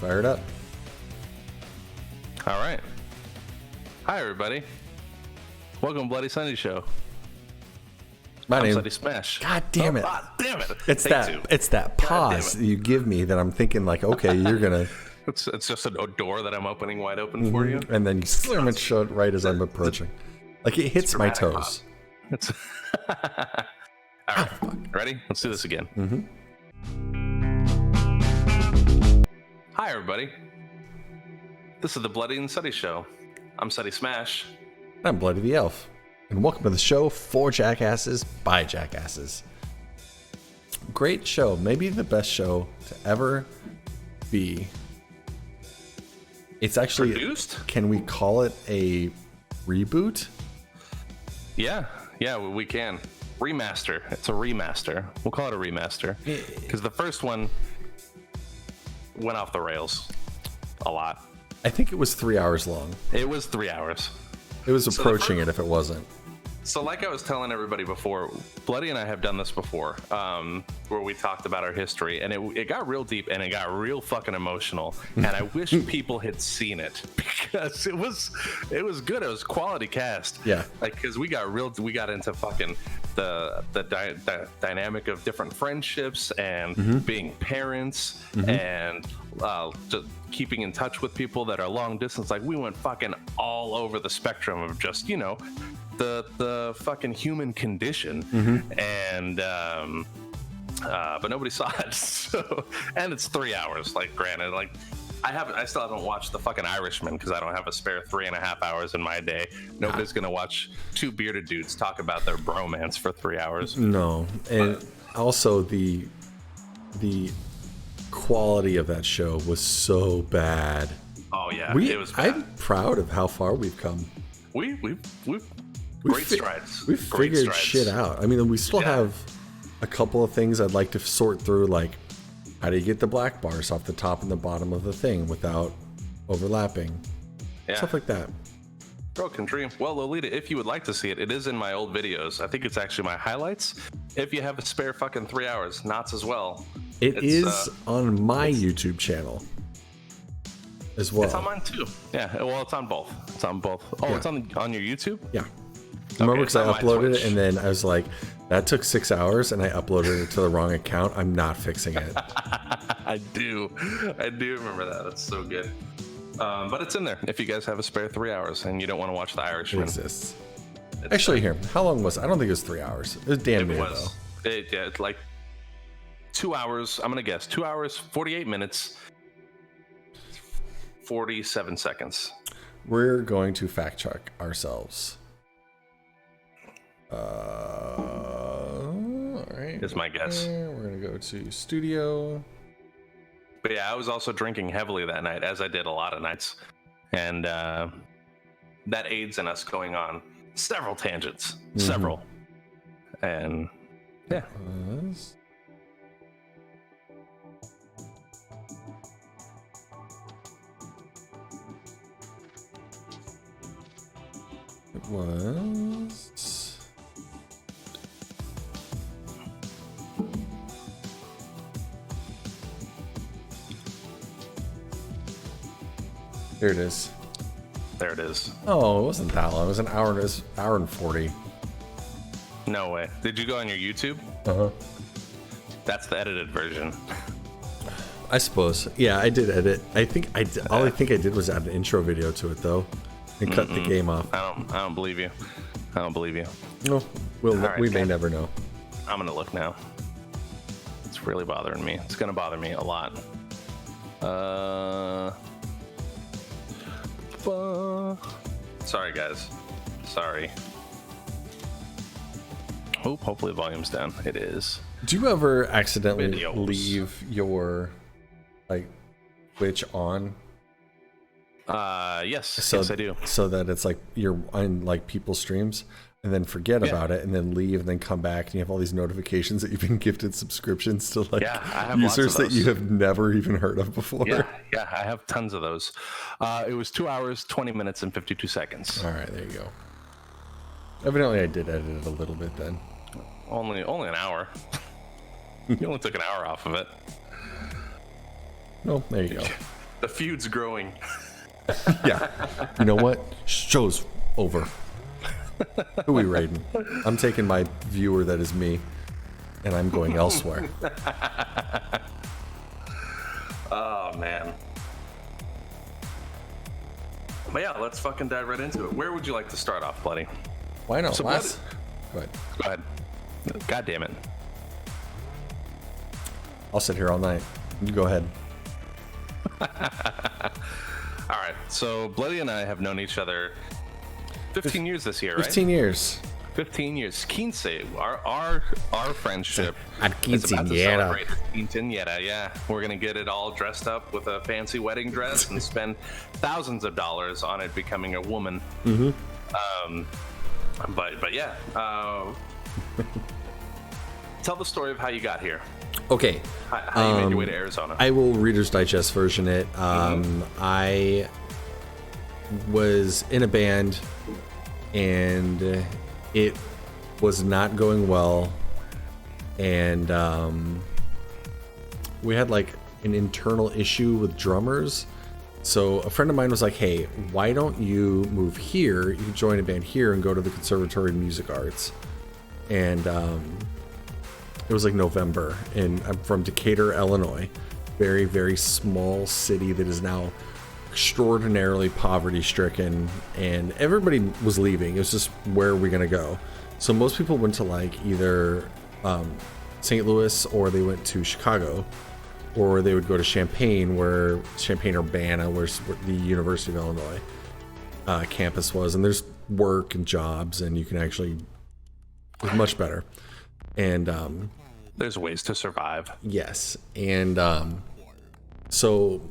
Fire it up. All right. Hi, everybody. Welcome to Bloody Sutty Show. I'm SuttySmash. God damn it. God damn it. It's that pause you give me that I'm thinking like, okay, you're going to... It's just a door that I'm opening wide open for you. And then you slam it shut right as I'm approaching. Like it hits my toes. It's all right. Ready? Let's do this again. Hi, everybody. This is the Bloody and Sutty Show. I'm SuttySmash. I'm Bloody the Elf. And welcome to the show for jackasses by jackasses. Great show. Maybe the best show to ever be. It's actually produced. Can we call it a reboot? Yeah, we can. Remaster. It's a remaster. We'll call it a remaster. Because the first one went off the rails a lot. I think it was 3 hours long. It was 3 hours. It was approaching it if it wasn't. So like I was telling everybody before, Bloody and I have done this before, where we talked about our history, and it got real deep and it got real fucking emotional. And I wish people had seen it because it was good. It was quality cast. Yeah. Like, because we got into fucking the dynamic of different friendships and being parents and just keeping in touch with people that are long distance. Like, we went fucking all over the spectrum of just, you know, the fucking human condition. And but nobody saw it. So, and it's 3 hours. Like, granted, like I still haven't watched The fucking Irishman because I don't have a spare 3.5 hours in my day. Nobody's gonna watch two bearded dudes talk about their bromance for 3 hours. No, and also the quality of that show was so bad. Oh yeah, it was bad. I'm proud of how far we've come. We've great strides. We've figured shit out. I mean, we still have a couple of things I'd like to sort through, like how do you get the black bars off the top and the bottom of the thing without overlapping? Yeah. Stuff like that. Broken dream. Well, Lolita, if you would like to see it, it is in my old videos. I think it's actually my highlights. If you have a spare fucking 3 hours, Knots as well. It's is on my YouTube channel as well. It's on mine too. Yeah, well, it's on both. It's on both. Oh, yeah. It's on your YouTube? Yeah. Remember, because I uploaded it and then I was like, that took 6 hours and I uploaded it to the wrong account. I'm not fixing it. I do remember that. That's so good. But it's in there if you guys have a spare 3 hours and you don't want to watch The Irishman. It exists. Actually, here, how long was it? I don't think it was 3 hours. It was damn near, though. It's like 2 hours. I'm going to guess 2 hours, 48 minutes, 47 seconds. We're going to fact check ourselves. All right. Is my guess. We're going to go to studio. But yeah, I was also drinking heavily that night, as I did a lot of nights. And that aids in us going on several tangents. Several. And yeah. It was... There it is. There it is. Oh, it wasn't that long. It was an hour. It was hour and 40. No way. Did you go on your YouTube? That's the edited version. I suppose. Yeah, I did edit. I think I did, all I think I did was add an intro video to it though, and cut the game off. I don't believe you. I don't believe you. No, we may never know. I'm gonna look now. It's really bothering me. It's gonna bother me a lot. Sorry guys. Sorry. Oh, hopefully the volume's down. It is. Do you ever accidentally Videos. leave your like Twitch on? Yes, I do. So that it's like you're on like people's streams and then forget about it and then leave and then come back and you have all these notifications that you've been gifted subscriptions to like I have users that you have never even heard of before. Yeah, I have tons of those. It was 2 hours, 20 minutes, and 52 seconds. All right, there you go. Evidently, I did edit it a little bit then. Only an hour. You only took an hour off of it. No, there you go. feud's growing. Yeah. You know what? Show's over. Who are we raiding? I'm taking my viewer that is me, and I'm going elsewhere. Oh, man. But yeah, let's fucking dive right into it. Where would you like to start off, Bloody? Why not? So Go ahead. Go ahead. God damn it. I'll sit here all night. You go ahead. All right. So Bloody and I have known each other 15 years this year, right? 15 years. 15 years. Quince. Our friendship At is about to quinceañera. celebrate quinceañera. Yeah, we're gonna get it all dressed up with a fancy wedding dress and spend thousands of dollars on it becoming a woman. Mm-hmm. But yeah. Tell the story of how you got here. Okay. How you made your way to Arizona. I will Reader's Digest version it. I was in a band, and it was not going well. And we had like an internal issue with drummers. So a friend of mine was like, hey, why don't you move here? You can join a band here and go to the Conservatory of Music Arts. And it was like November, and I'm from Decatur, Illinois. Very, very small city that is now extraordinarily poverty stricken, and everybody was leaving. It was just, where are we going to go? So most people went to like either St. Louis, or they went to Chicago, or they would go to Champaign Urbana, where the University of Illinois campus was, and there's work and jobs, and you can actually, it's much better. And there's ways to survive. Yes. And so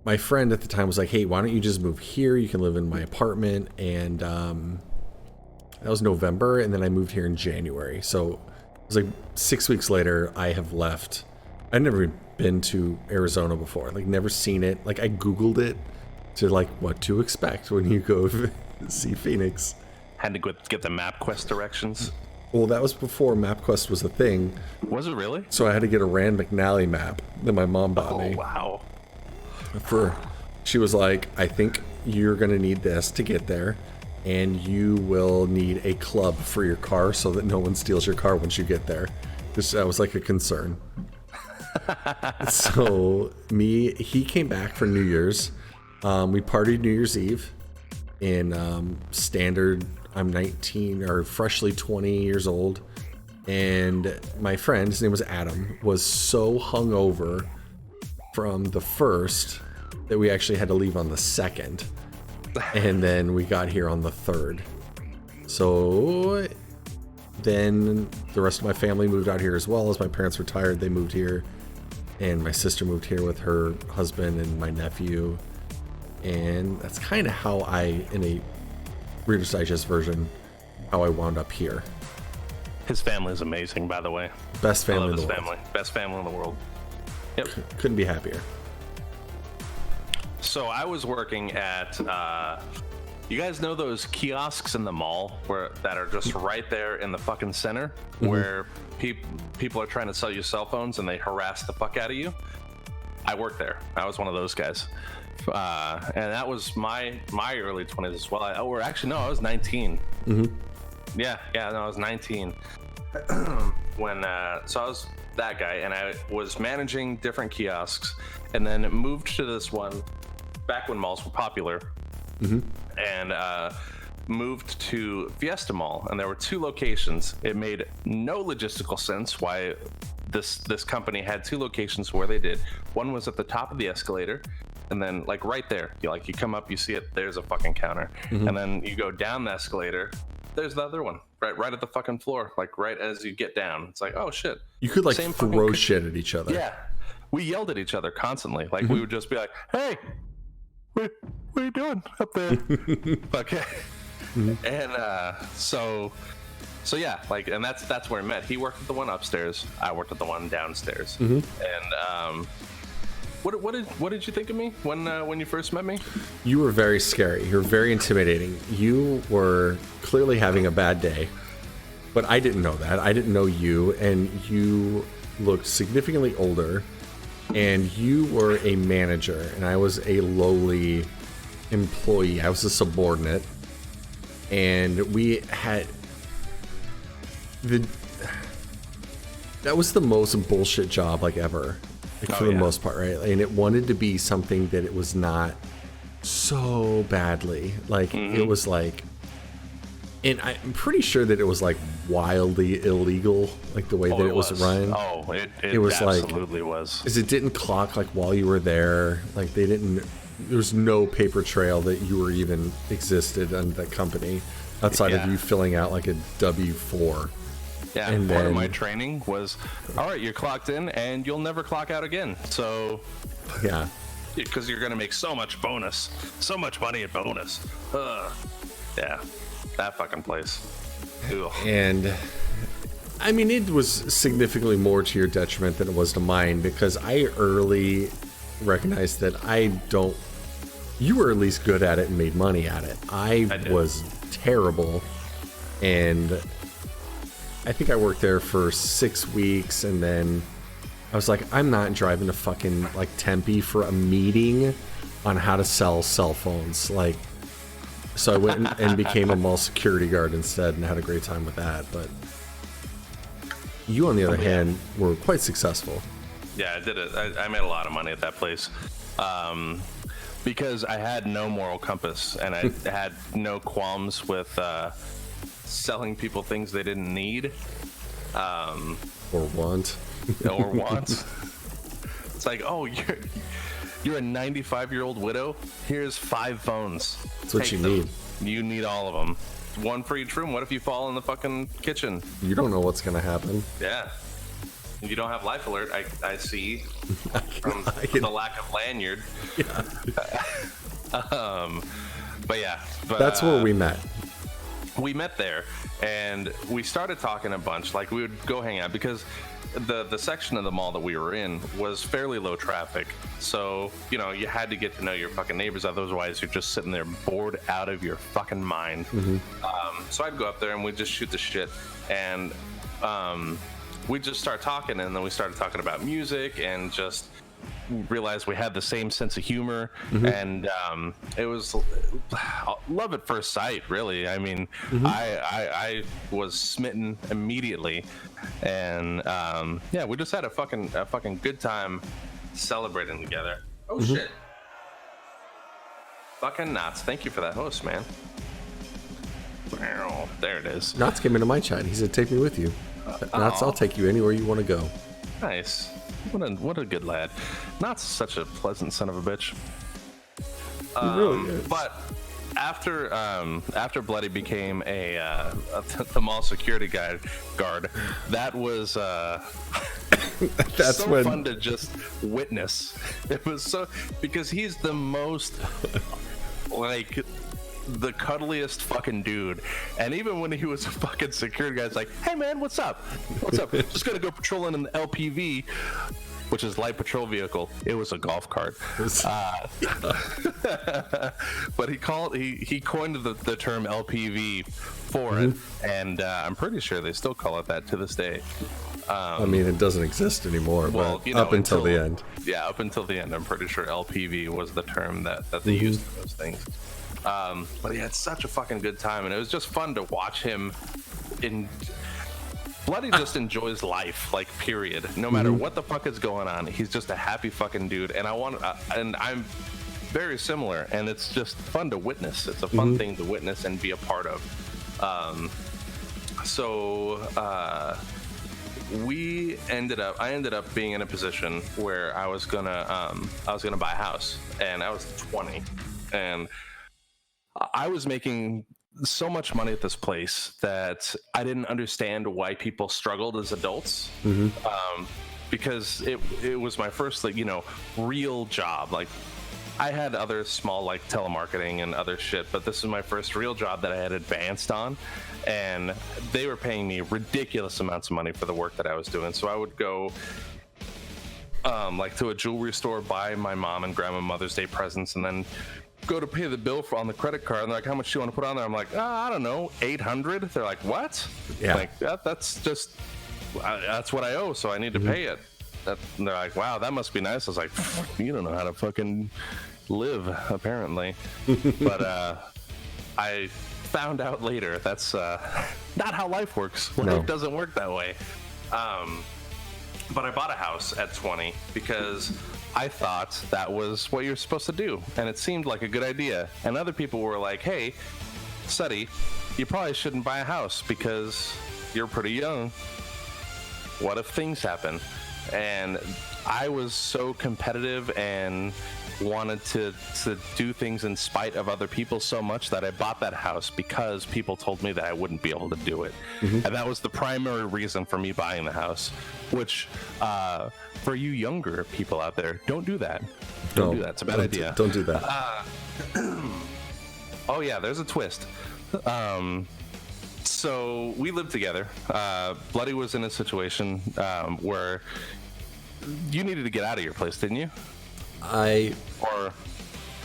my friend at the time was like, hey, why don't you just move here? You can live in my apartment. And that was November, and then I moved here in January. So it was like 6 weeks later, I have left. I'd never been to Arizona before, like never seen it. Like I Googled it to like what to expect when you go see Phoenix. Had to get the MapQuest directions. Well, that was before MapQuest was a thing. Was it really? So I had to get a Rand McNally map that my mom bought me. Oh, wow. She was like, I think you're going to need this to get there, and you will need a club for your car so that no one steals your car once you get there. That was like a concern. So he came back for New Year's. We partied New Year's Eve in standard. I'm 19 or freshly 20 years old, and my friend, his name was Adam, was so hungover from the first that we actually had to leave on the second, and then we got here on the third. So then the rest of my family moved out here as well. As my parents retired, they moved here, and my sister moved here with her husband and my nephew, and that's kind of how in a Reader's Digest version, how I wound up here. His family is amazing, by the way. Best family in the in the world. world. Best family in the world. Yep. Couldn't be happier. So I was working at, you guys know those kiosks in the mall that are just right there in the fucking center, where people are trying to sell you cell phones and they harass the fuck out of you? I worked there. I was one of those guys. And that was my early 20s as well. I was 19. Yeah, no, I was 19 when so I was that guy, and I was managing different kiosks, and then moved to this one back when malls were popular, and moved to Fiesta Mall, and there were two locations. It made no logistical sense why this company had two locations where they did. One was at the top of the escalator, and then like right there, you come up, you see it, there's a fucking counter, and then you go down the escalator, there's the other one right at the fucking floor, like right as you get down. It's like, oh shit, you could like throw shit at each other. Yeah, we yelled at each other constantly. Like we would just be like, hey, what are you doing up there? Okay. And so yeah, like, and that's where we met. He worked at the one upstairs, I worked at the one downstairs. And what did you think of me when you first met me? You were very scary. You were very intimidating. You were clearly having a bad day, but I didn't know that. I didn't know you, and you looked significantly older, and you were a manager, and I was a lowly employee. I was a subordinate, and we had that was the most bullshit job like ever, like, for the most part, right? And it wanted to be something that it was not so badly. Like it was like, and I'm pretty sure that it was like wildly illegal, like the way that it was run. Oh, it was absolutely was. Because it didn't clock like while you were there. Like they didn't. There was no paper trail that you were even existed under that company outside of you filling out like a W-4. Yeah, and part of my training was, all right, you're clocked in and you'll never clock out again. So, yeah, because you're gonna make so much money in bonus. Yeah, that fucking place. Ugh. And I mean, it was significantly more to your detriment than it was to mine, because I early recognized that you were at least good at it and made money at it. I was terrible, and I think I worked there for 6 weeks, and then I was like, I'm not driving to fucking like Tempe for a meeting on how to sell cell phones. Like, so I went and became a mall security guard instead, and had a great time with that. But you, on the other hand, were quite successful. Yeah, I did it. I made a lot of money at that place. Because I had no moral compass, and I had no qualms with selling people things they didn't need. Or want. It's like, oh, you're a 95-year-old widow? Here's 5 phones. That's what you need. You need all of them. One for each room. What if you fall in the fucking kitchen? You don't know what's going to happen. Yeah. If you don't have life alert, I see from the lack of lanyard. Yeah. But yeah. That's where we met. We met there, and we started talking a bunch. Like, we would go hang out, because the section of the mall that we were in was fairly low traffic. So, you know, you had to get to know your fucking neighbors. Otherwise, you're just sitting there bored out of your fucking mind. So I'd go up there, and we'd just shoot the shit. And we'd just start talking, and then we started talking about music, and just realized we had the same sense of humor. And it was love at first sight, really. I mean, I was smitten immediately, and yeah, we just had a fucking good time celebrating together. Oh shit, fucking Knots, thank you for that host, man. There it is. Knots came into my chat. He said, take me with you. Knots, I'll take you anywhere you want to go. Nice. What a good lad. Not such a pleasant son of a bitch. He really is. But after Bloody became the mall security guard, that was that's so when fun to just witness. It was so, because he's the most like the cuddliest fucking dude, and even when he was a fucking security guy, it's like, hey man, what's up, just gonna go patrolling in the LPV, which is light patrol vehicle. It was a golf cart. But he coined the term LPV for it, and I'm pretty sure they still call it that to this day. I mean, it doesn't exist anymore, well, but you know, up until the end. Yeah, up until the end, I'm pretty sure LPV was the term that they used for those things. But he had such a fucking good time, and it was just fun to watch him. Bloody just enjoys life, like, period. No matter what the fuck is going on, he's just a happy fucking dude. And and I'm very similar, and it's just fun to witness. It's a fun thing to witness and be a part of. I ended up being in a position where I was gonna buy a house, and I was 20, and I was making so much money at this place that I didn't understand why people struggled as adults. Because it was my first, like, you know, real job. Like, I had other small, like, telemarketing and other shit, but this is my first real job that I had advanced on, and they were paying me ridiculous amounts of money for the work that I was doing. So I would go like to a jewelry store, buy my mom and grandma Mother's Day presents, and then go to pay the bill on the credit card, and they're like, how much do you want to put on there? I'm like, I don't know, 800. They're like, what? Yeah. Like, that's just that's what I owe, so I need to pay it. And they're like, wow, that must be nice. I was like, you don't know how to fucking live, apparently. But I found out later that's not how life works. Life doesn't work that way. But I bought a house at 20 because I thought that was what you're supposed to do, and it seemed like a good idea. And other people were like, hey, Sutty, you probably shouldn't buy a house because you're pretty young. What if things happen? And I was so competitive and wanted to do things in spite of other people so much that I bought that house because people told me that I wouldn't be able to do it. And that was the primary reason for me buying the house, which for you younger people out there, don't do that. Don't do that. It's a bad idea. Don't do that. Oh yeah, there's a twist. So we lived together. Bloody was in a situation where you needed to get out of your place, didn't you? Tell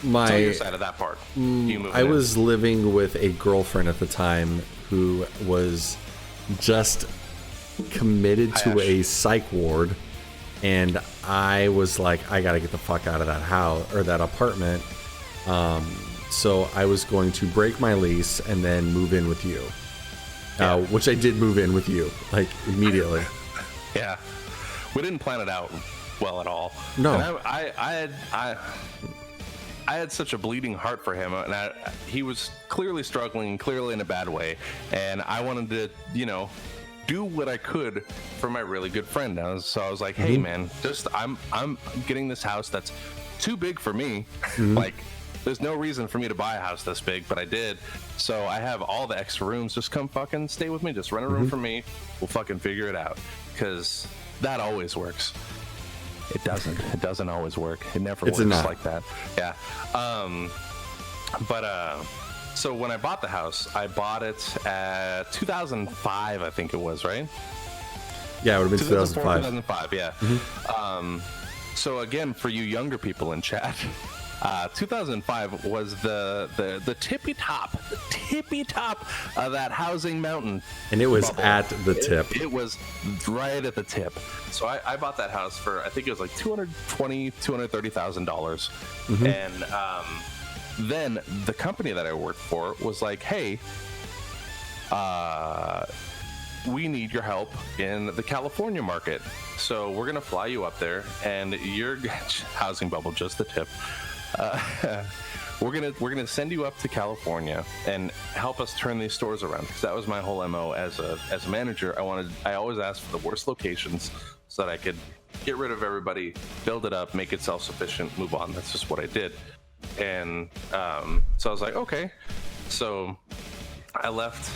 your side of that part. I was living with a girlfriend at the time who was just committed to a psych ward, and I was like, I gotta get the fuck out of that house or that apartment. So I was going to break my lease and then move in with you, which I did move in with you like immediately. Yeah, we didn't plan it out well at all. No, and I had such a bleeding heart for him, and he was clearly struggling, clearly in a bad way, and I wanted to, do what I could for my really good friend. So I was like, hey man, I'm getting this house that's too big for me. Like, there's no reason for me to buy a house this big, but I did. So I have all the extra rooms. Just come fucking stay with me. Just rent a room for me. We'll fucking figure it out, because that always works. It doesn't. It doesn't always work. It never works like that. Yeah. So when I bought the house, I bought it at 2005, I think it was, right? Yeah, it would have been 2005. 2005, yeah. So again, for you younger people in chat, 2005 was the tippy top of that housing mountain. And it was at the tip. It was right at the tip. So I bought that house for, I think it was like $230,000. And then the company that I worked for was like, hey, we need your help in the California market. So we're going to fly you up there, and your housing bubble, just the tip. We're gonna send you up to California and help us turn these stores around, because that was my whole MO as a manager. I always asked for the worst locations so that I could get rid of everybody, build it up, make it self-sufficient, move on. That's just what I did. And so I was like, okay. So I left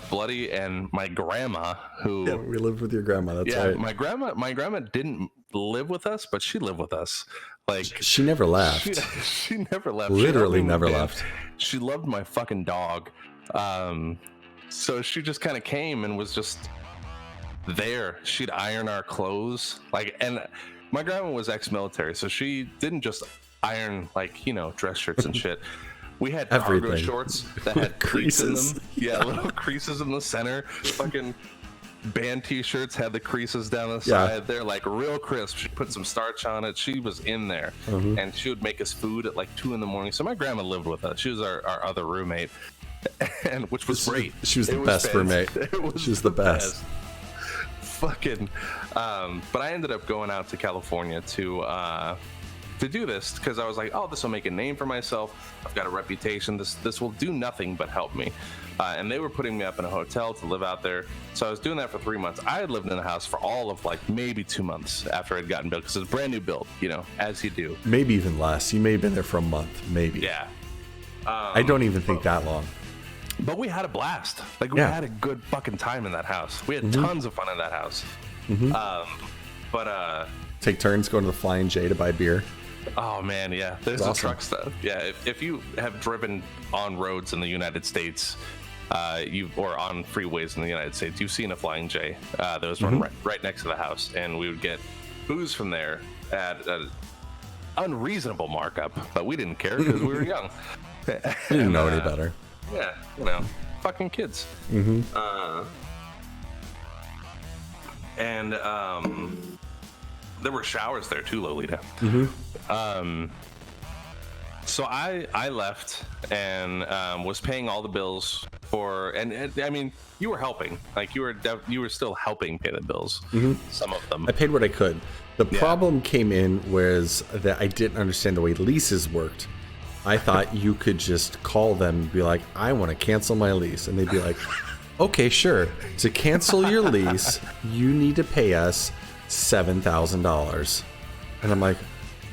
Bloody and my grandma, who we lived with your grandma. That's right. My grandma didn't live with us, but she lived with us. Like, she never left. She never left. Literally never left. She loved my fucking dog. So she just kind of came and was just there. She'd iron our clothes. And my grandma was ex-military, so she didn't just iron dress shirts and shit. We had cargo shorts that had creases in them. Yeah, little creases in the center. Fucking band t-shirts had the creases down the side. They're like real crisp. She put some starch on it. She was in there. And she would make us food at like 2 a.m. So my grandma lived with us. She was our other roommate, and which was great. She was the best roommate. She was the best. Fucking but I ended up going out to California to do this, because I was like, oh, this will make a name for myself. I've got a reputation. This will do nothing but help me. And they were putting me up in a hotel to live out there. So I was doing that for 3 months. I had lived in the house for all of maybe 2 months after I'd gotten built, because it was brand new build, as you do. Maybe even less. You may have been there for a month, maybe. Yeah. I don't even think that long. But we had a blast. We had a good fucking time in that house. We had tons of fun in that house. Take turns going to the Flying J to buy beer. Oh man, yeah. There's a truck stuff. Yeah, if you have driven on roads in the United States, or on freeways in the United States, you've seen a Flying J that was run right next to the house, and we would get booze from there at an unreasonable markup, but we didn't care because we were young. We didn't know any better. Yeah, fucking kids. there were showers there too, Lolita. So I left and was paying all the bills for, and I mean, you were helping, like you were still helping pay the bills, some of them. I paid what I could. The problem came in was that I didn't understand the way leases worked. I thought you could just call them and be like, I want to cancel my lease. And they'd be like, okay, sure. To cancel your lease, you need to pay us $7,000. And I'm like,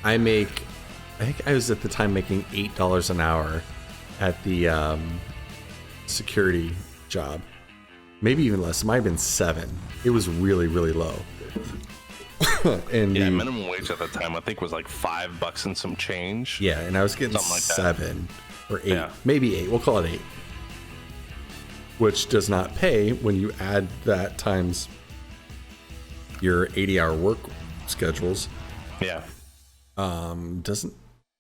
I think I was at the time making $8 an hour at the security job. Maybe even less. It might have been $7. It was really, really low. And minimum wage at the time I think was like $5 and some change. Yeah, and I was getting something like 7 or 8, maybe 8. We'll call it 8, which does not pay when you add that times your 80-hour work schedules. Yeah, doesn't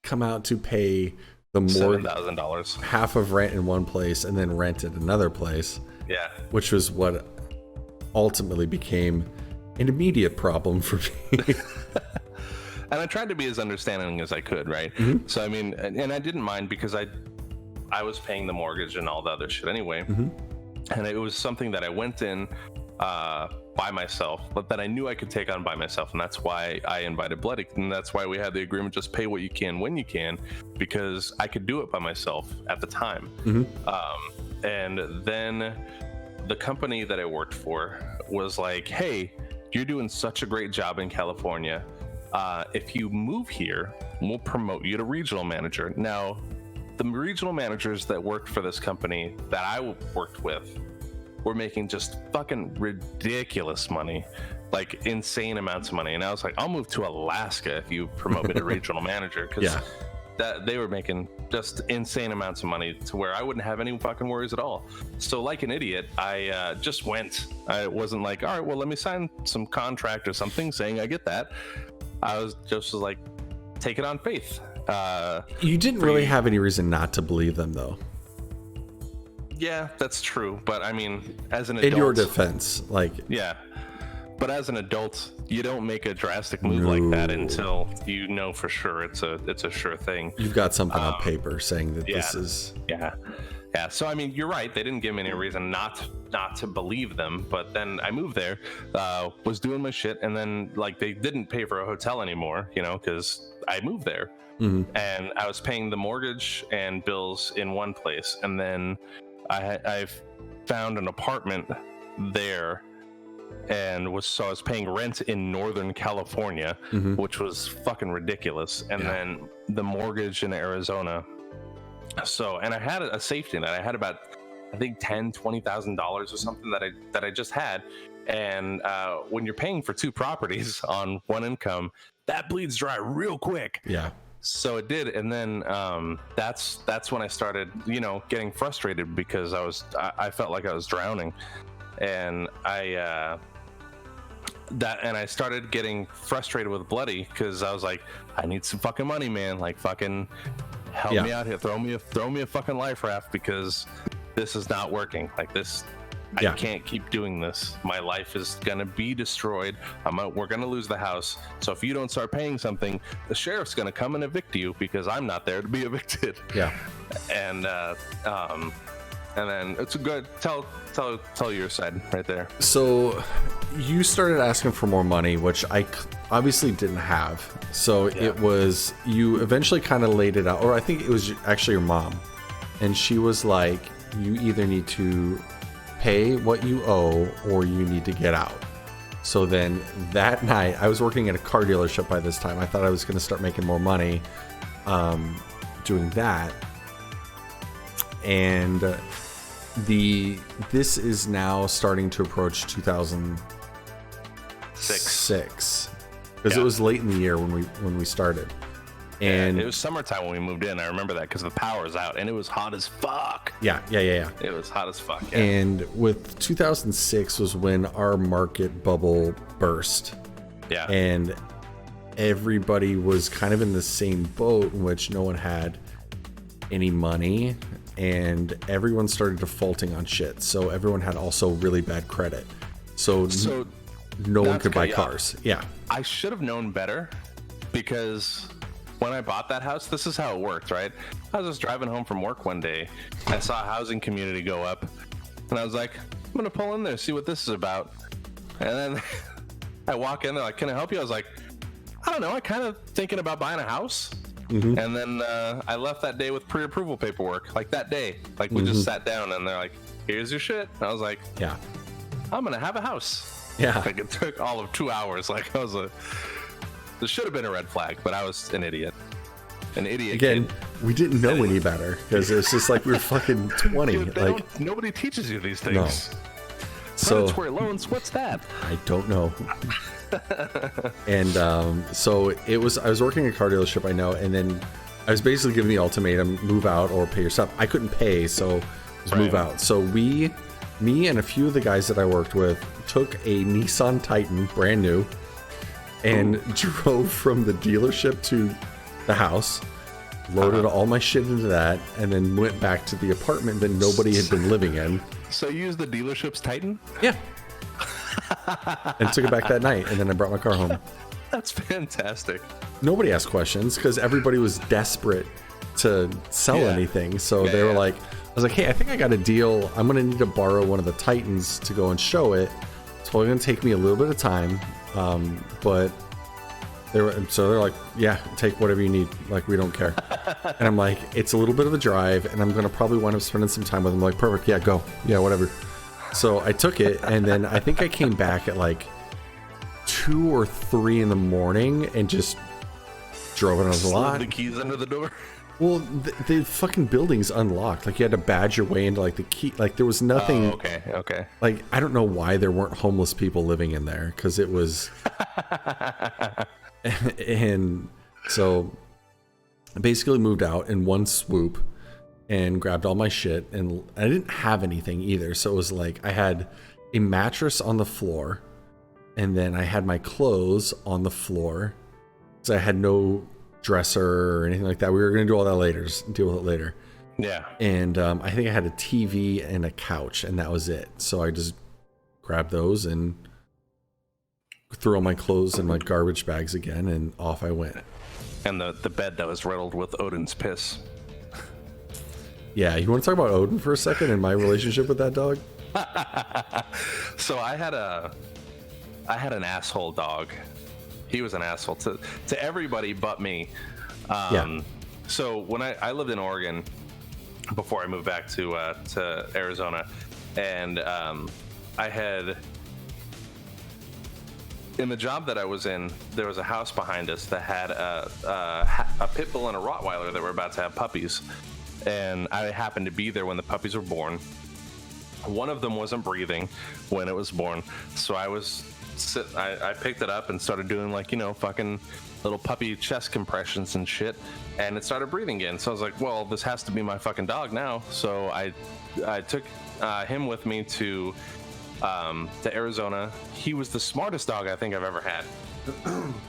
come out to pay the more $7,000, half of rent in one place and then rent at another place. Yeah, which was what ultimately became an immediate problem for me. And I tried to be as understanding as I could, right? So I mean, and I didn't mind because I was paying the mortgage and all the other shit anyway, and it was something that I went in by myself, but that I knew I could take on by myself, and that's why I invited Bloody, and that's why we had the agreement: just pay what you can when you can, because I could do it by myself at the time. And then the company that I worked for was like, hey, you're doing such a great job in California. If you move here, we'll promote you to regional manager. Now, the regional managers that worked for this company that I worked with were making just fucking ridiculous money, like insane amounts of money. And I was like, I'll move to Alaska if you promote me to regional manager, because that they were making just insane amounts of money to where I wouldn't have any fucking worries at all. So like an idiot, I just went. I wasn't like, all right, well, let me sign some contract or something saying I get that. I was just like, take it on faith. You didn't really have any reason not to believe them, though. Yeah, that's true. But I mean, as an adult, in your defense, like, yeah. But as an adult, you don't make a drastic move like that until you know for sure it's a sure thing. You've got something on paper saying that this is. Yeah. So I mean, you're right. They didn't give me any reason not to believe them. But then I moved there, was doing my shit, and then like they didn't pay for a hotel anymore, because I moved there, and I was paying the mortgage and bills in one place, and then I found an apartment there. And I was paying rent in Northern California, which was fucking ridiculous. And then the mortgage in Arizona. So, and I had a safety net. I had about, I think, $10,000-$20,000 or something that I just had. And when you're paying for two properties on one income, that bleeds dry real quick. Yeah. So it did, and then that's when I started, getting frustrated because I felt like I was drowning. And I started getting frustrated with Bloody because I was like, I need some fucking money, man. Like, fucking help me out here. Throw me a fucking life raft, because this is not working. Like this, I can't keep doing this. My life is gonna be destroyed. We're gonna lose the house. So if you don't start paying something, the sheriff's gonna come and evict you because I'm not there to be evicted. Yeah. And then it's a good tell your side right there. So you started asking for more money, which I obviously didn't have. So it was, you eventually kind of laid it out, or I think it was actually your mom. And she was like, you either need to pay what you owe or you need to get out. So then that night, I was working at a car dealership by this time. I thought I was going to start making more money doing that. And this is now starting to approach 2006 because it was late in the year when we started, and it was summertime when we moved in. I remember that because the power was out and it was hot as fuck. Yeah. It was hot as fuck. Yeah. And with 2006 was when our market bubble burst. Yeah. And everybody was kind of in the same boat in which no one had any money. And everyone started defaulting on shit. So everyone had also really bad credit. So no one That's could buy good, yeah. cars. Yeah. I should have known better, because when I bought that house, this is how it worked, right? I was just driving home from work one day. I saw a housing community go up, and I was like, I'm going to pull in there, see what this is about. And then I walk in, they're like, can I help you? I was like, I don't know. I kind of thinking about buying a house. Mm-hmm. And then I left that day with pre-approval paperwork, like that day. Like we just sat down and they're like, here's your shit. And I was like, Yeah. I'm going to have a house. Yeah. Like it took all of 2 hours. Like this should have been a red flag, but I was an idiot. An idiot Again, kid. we didn't know any better because it's just like we were fucking 20. Dude, like nobody teaches you these things. No. So Predatory loans, what's that? I don't know. And so I was working at a car dealership, I know, and then I was basically given the ultimatum: move out or pay your stuff. I couldn't pay, so it was move out. So me and a few of the guys that I worked with took a Nissan Titan, brand new, and drove from the dealership to the house, loaded all my shit into that, and then went back to the apartment that nobody had been living in. So you used the dealership's Titan? Yeah. And took it back that night, and then I brought my car home. That's fantastic. Nobody asked questions because everybody was desperate to sell anything. So they were like, I was like, hey, I think I got a deal. I'm going to need to borrow one of the Titans to go and show it. It's probably going to take me a little bit of time. But they're like, yeah, take whatever you need. Like, we don't care. And I'm like, it's a little bit of a drive, and I'm going to probably wind up spending some time with them. Like, perfect. Yeah, go. Yeah, whatever. So I took it, and then I think I came back at like 2 or 3 in the morning and just drove it on the lot. The keys under the door. Well, the fucking building's unlocked. Like, you had to badge your way into like the key. Like, there was nothing. Oh, okay. Like, I don't know why there weren't homeless people living in there, because it was. And so I basically moved out in one swoop and grabbed all my shit, and I didn't have anything either. So it was like I had a mattress on the floor, and then I had my clothes on the floor. So I had no dresser or anything like that. We were going to do all that later, just deal with it later. Yeah. And I think I had a TV and a couch, and that was it. So I just grabbed those and threw all my clothes in my garbage bags again, and off I went. And the bed that was riddled with Odin's piss. Yeah, you want to talk about Odin for a second and my relationship with that dog? So I had an asshole dog. He was an asshole to everybody but me. So when I lived in Oregon before I moved back to Arizona, and I had, in the job that I was in, there was a house behind us that had a pit bull and a Rottweiler that were about to have puppies. And I happened to be there when the puppies were born. One of them wasn't breathing when it was born, so I picked it up and started doing, like, you know, fucking little puppy chest compressions and shit, and it started breathing again. So I was like, well, this has to be my fucking dog now. So I took him with me to Arizona. He was the smartest dog I think I've ever had.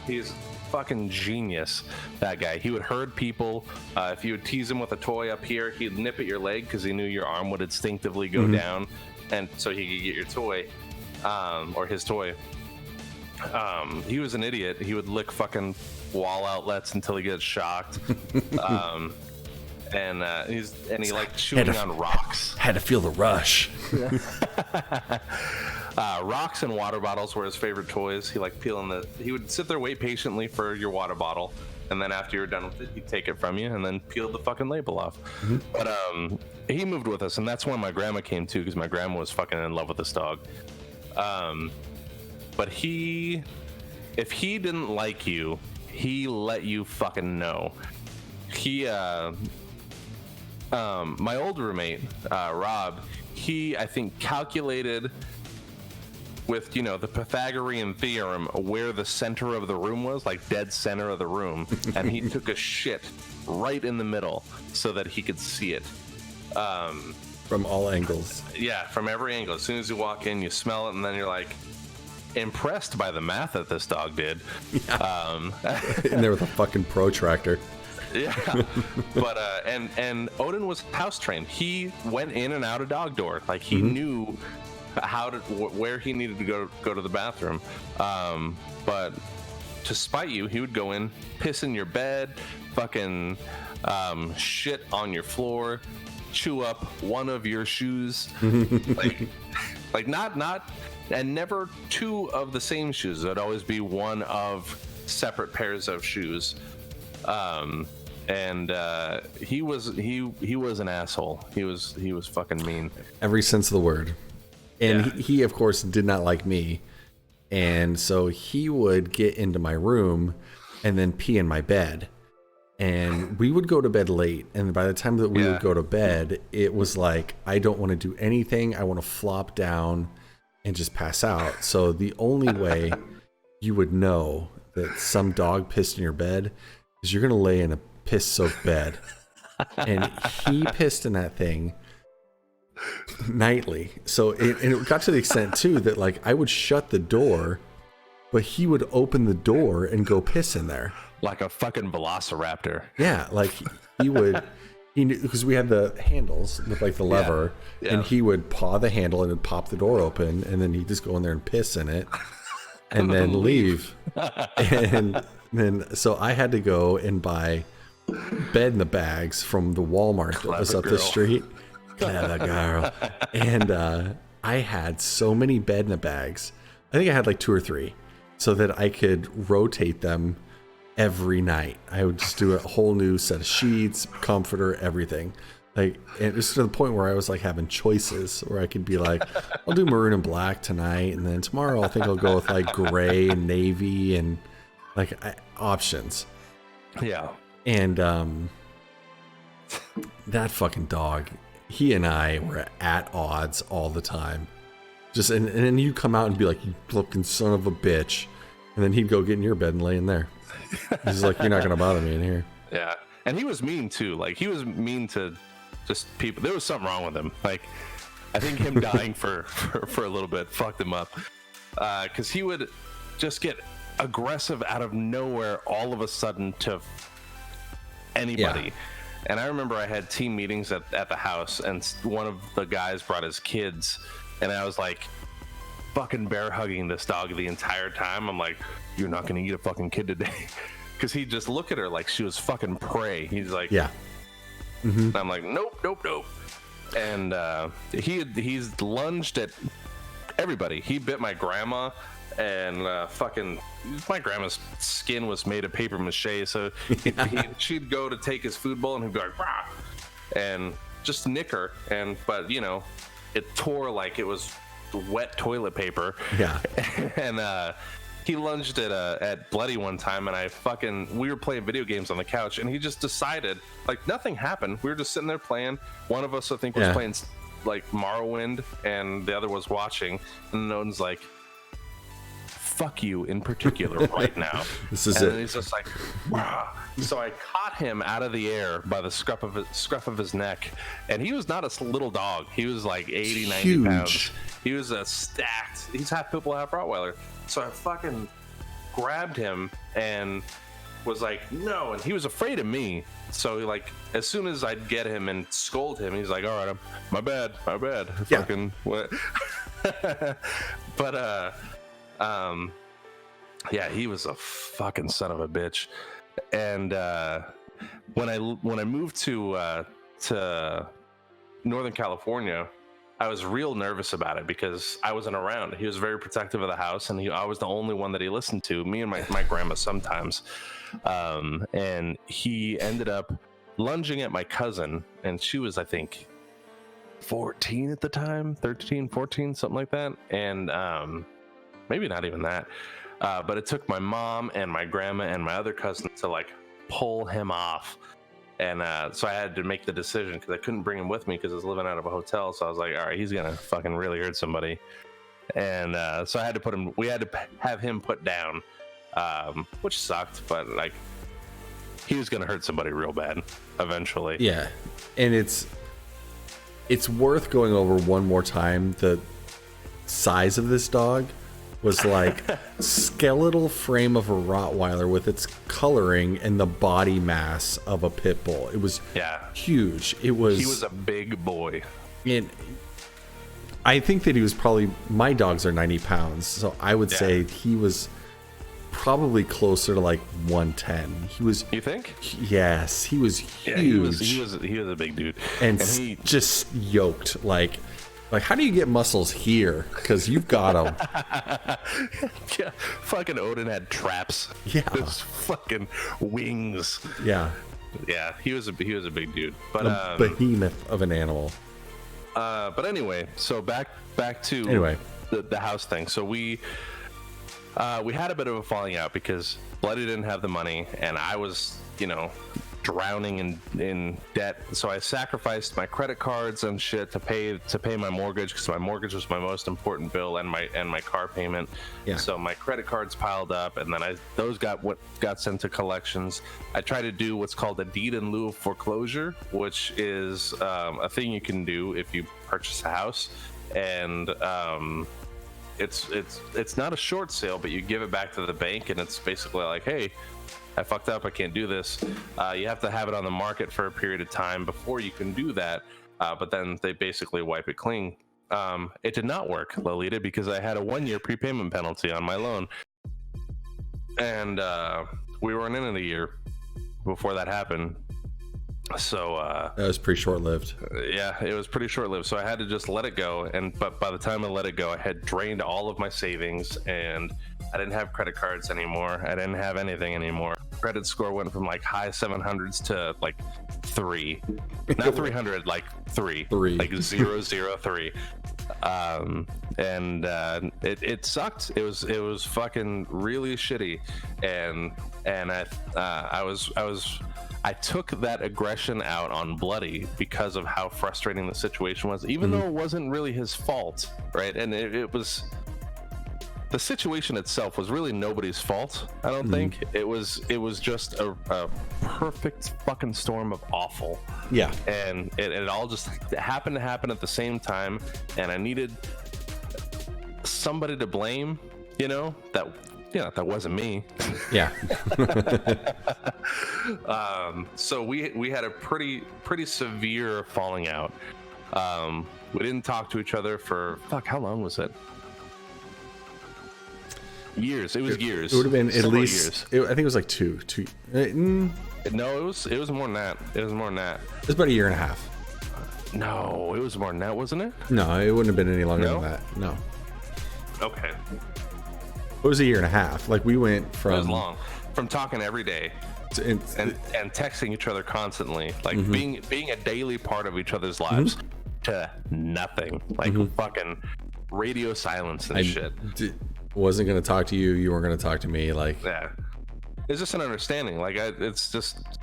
He's fucking genius, that guy. He would herd people. If you would tease him with a toy up here, he'd nip at your leg because he knew your arm would instinctively go down, and so he could get your toy, or his toy. He was an idiot. He would lick fucking wall outlets until he gets shocked. And he liked chewing on rocks. Had to feel the rush. Rocks and water bottles were his favorite toys. He liked peeling he would sit there, wait patiently for your water bottle, and then after you were done with it, he'd take it from you and then peel the fucking label off. But he moved with us, and that's when my grandma came too, because my grandma was fucking in love with this dog. But if he didn't like you, he let you fucking know. My old roommate, Rob, I think calculated with, you know, the Pythagorean theorem where the center of the room was, like dead center of the room, and he took a shit right in the middle so that he could see it. From all angles. Yeah, from every angle. As soon as you walk in, you smell it, and then you're like, impressed by the math that this dog did. Yeah. In there with a fucking protractor. Yeah. But and Odin was house trained. He went in and out a dog door. Like, he knew where he needed to go to the bathroom. But to spite you, he would go in, piss in your bed, fucking shit on your floor, chew up one of your shoes, like not, and never two of the same shoes. It'd always be one of separate pairs of shoes. And he was an asshole. He was fucking mean. Every sense of the word. And he of course did not like me. And so he would get into my room and then pee in my bed. And we would go to bed late. And by the time that we would go to bed, it was like, I don't want to do anything. I want to flop down and just pass out. So the only way you would know that some dog pissed in your bed is you're going to lay in a piss-soaked bed. And he pissed in that thing nightly. So it got to the extent too that like I would shut the door, but he would open the door and go piss in there like a fucking velociraptor. Yeah, like he would. He knew because we had the handles with like the lever, and he would paw the handle and it'd pop the door open, and then he'd just go in there and piss in it, and then leave. And then so I had to go and buy bed in the bags from the Walmart that was up the street. Clever girl. And I had so many bed in the bags. I think I had like 2 or 3, so that I could rotate them every night. I would just do a whole new set of sheets, comforter, everything. Like, and it was to the point where I was like having choices where I could be like, I'll do maroon and black tonight, and then tomorrow I think I'll go with like gray and navy and like options. Yeah. And that fucking dog, he and I were at odds all the time. Just and then you come out and be like, you fucking son of a bitch, and then he'd go get in your bed and lay in there. He's like, you're not gonna bother me in here. Yeah, and he was mean too. Like he was mean to just people. There was something wrong with him. Like I think him dying for a little bit fucked him up. Because he would just get aggressive out of nowhere all of a sudden to anybody. Yeah. And I remember I had team meetings at the house, and one of the guys brought his kids, and I was like fucking bear hugging this dog the entire time. I'm like, you're not gonna eat a fucking kid today. Because he'd just look at her like she was fucking prey. He's like, yeah. Mm-hmm. And I'm like, nope. And he's lunged at everybody. He bit my grandma, and my grandma's skin was made of paper mache, so she'd go to take his food bowl and he'd go like, rah, and just nick her, but you know, it tore like it was wet toilet paper. Yeah. And he lunged at Bloody one time, and we were playing video games on the couch, and he just decided, like, nothing happened. We were just sitting there playing. One of us, I think, was playing like Morrowind, and the other was watching, and Noden's like, fuck you in particular right now. This is it. And he's just like, wow. So I caught him out of the air by the scruff of his neck, and he was not a little dog. He was like 80, 90 pounds. He was he's half Pitbull, half Rottweiler. So I fucking grabbed him and was like, no, and he was afraid of me. So like, as soon as I'd get him and scold him, he's like, all right, my bad. Yeah. Fucking what? But yeah, he was a fucking son of a bitch. And when I moved to Northern California, I was real nervous about it because I wasn't around. He was very protective of the house, and I was the only one that he listened to. Me and my grandma sometimes. And he ended up lunging at my cousin, and she was, I think, 14 at the time, 13, 14, something like that. And maybe not even that. But it took my mom and my grandma and my other cousin to like pull him off. And so I had to make the decision because I couldn't bring him with me because I was living out of a hotel. So I was like, all right, he's going to fucking really hurt somebody. And so I had to we had to have him put down, which sucked. But like, he was going to hurt somebody real bad eventually. Yeah. And it's worth going over one more time. The size of this dog was like skeletal frame of a Rottweiler with its coloring and the body mass of a pit bull. It was huge. He was a big boy. And I think that he was probably, my dogs are 90 pounds, so I would say he was probably closer to like 110. He was. You think? Yes, he was huge. Yeah, he was a big dude, and he just yoked like how do you get muscles here? Because you've got them. Yeah, fucking Odin had traps. Yeah, his fucking wings. Yeah, yeah, he was a big dude, but a behemoth of an animal. But anyway, so back to the house thing. So we had a bit of a falling out because Bloody didn't have the money, and I was, drowning in debt. So I sacrificed my credit cards and shit to pay my mortgage, because my mortgage was my most important bill, and my car payment. Yeah. So my credit cards piled up, and then those got sent to collections. I tried to do what's called a deed in lieu of foreclosure, which is a thing you can do if you purchase a house, and it's not a short sale, but you give it back to the bank, and it's basically like, hey, I fucked up, I can't do this. You have to have it on the market for a period of time before you can do that, but then they basically wipe it clean. It did not work, Lolita, because I had a 1-year prepayment penalty on my loan, and we weren't in it a year before that happened. So that was pretty short-lived. Yeah, it was pretty short-lived. So I had to just let it go, but by the time I let it go, I had drained all of my savings, and I didn't have credit cards anymore. I didn't have anything anymore. Credit score went from like high 700s to like 3, not 300, like 3, like 003. And it sucked. It was fucking really shitty, and I took that aggression out on Bloody because of how frustrating the situation was, even though it wasn't really his fault, right? And it was, the situation itself was really nobody's fault. I don't think it was just a perfect fucking storm of awful. Yeah, and it all just happened to happen at the same time, and I needed somebody to blame. That wasn't me. Yeah. So we had a pretty severe falling out. We didn't talk to each other for how long was it? Years. It was years. It would have been at least. I think it was like two. No, it was more than that. It was about a year and a half. No, it was more than that, wasn't it? No, it wouldn't have been any longer than that. No. Okay. It was a year and a half. Like we went from. It was long. From talking every day and texting each other constantly, like being a daily part of each other's lives, to nothing, like fucking radio silence and shit. Wasn't gonna talk to you. You weren't gonna talk to me. Like, yeah, it's just an understanding. Like, it's just,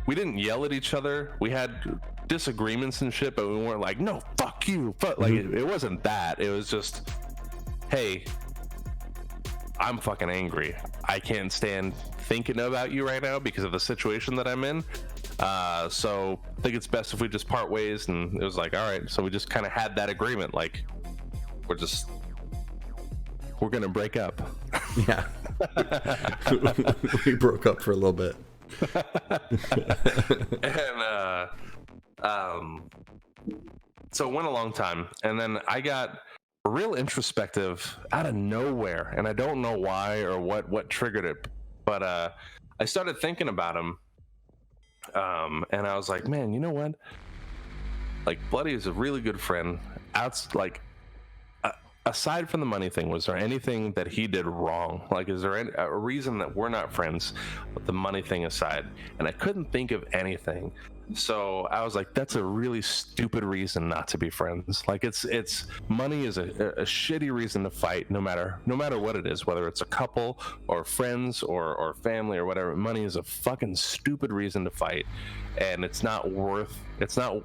we didn't yell at each other. We had disagreements and shit, but we weren't like, no, fuck you. Like, it wasn't that. It was just, hey, I'm fucking angry. I can't stand thinking about you right now because of the situation that I'm in. So I think it's best if we just part ways. And it was like, all right. So we just kind of had that agreement. Like, we're gonna break up. Yeah. We broke up for a little bit. And so it went a long time, and then I got real introspective out of nowhere, and I don't know why or what triggered it, but I started thinking about him, and I was like, man, you know what? Like, Bloody is a really good friend. Aside from the money thing, was there anything that he did wrong? Like, is there a reason that we're not friends, with the money thing aside? And I couldn't think of anything. So I was like, that's a really stupid reason not to be friends. Like, it's money is a shitty reason to fight, no matter what it is, whether it's a couple or friends or family or whatever. Money is a fucking stupid reason to fight, and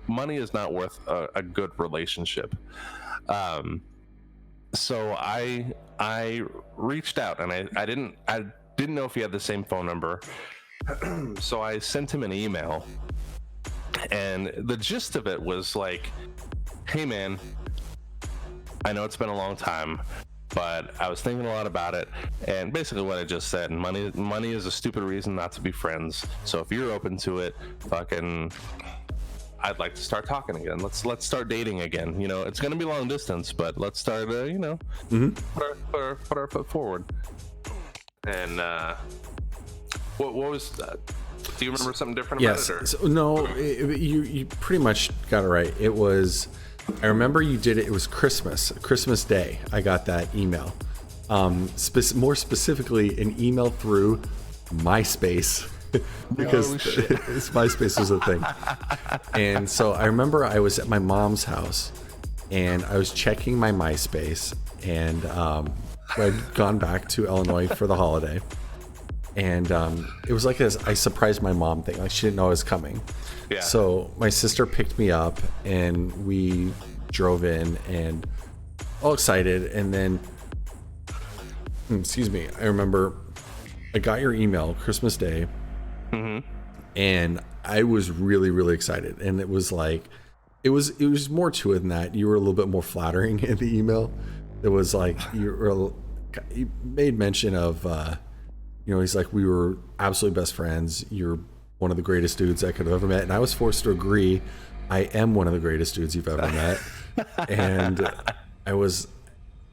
money is not worth a good relationship. So I reached out, and I didn't know if he had the same phone number. So I sent him an email, and the gist of it was like, hey man, I know it's been a long time, but I was thinking a lot about it, and basically what I just said, money is a stupid reason not to be friends. So if you're open to it, fucking, I'd like to start talking again. Let's start dating again. You know, it's gonna be long distance, but let's start. You know, put our foot forward. And what was that? Do you remember something different about it? Or? So, no, you pretty much got it right. It was. I remember you did it. It was Christmas Day. I got that email. More specifically, an email through MySpace. Because MySpace was a thing. And so I remember I was at my mom's house and I was checking my MySpace, and I'd gone back to Illinois for the holiday, and it was like this I surprised my mom thing, like she didn't know I was coming. Yeah. So my sister picked me up and we drove in and all excited, and then excuse me, I remember I got your email Christmas Day. And I was really, really excited. And it was like, it was more to it than that. You were a little bit more flattering in the email. It was like, you made mention of, you know, he's like, we were absolutely best friends. You're one of the greatest dudes I could have ever met. And I was forced to agree. I am one of the greatest dudes you've ever met. And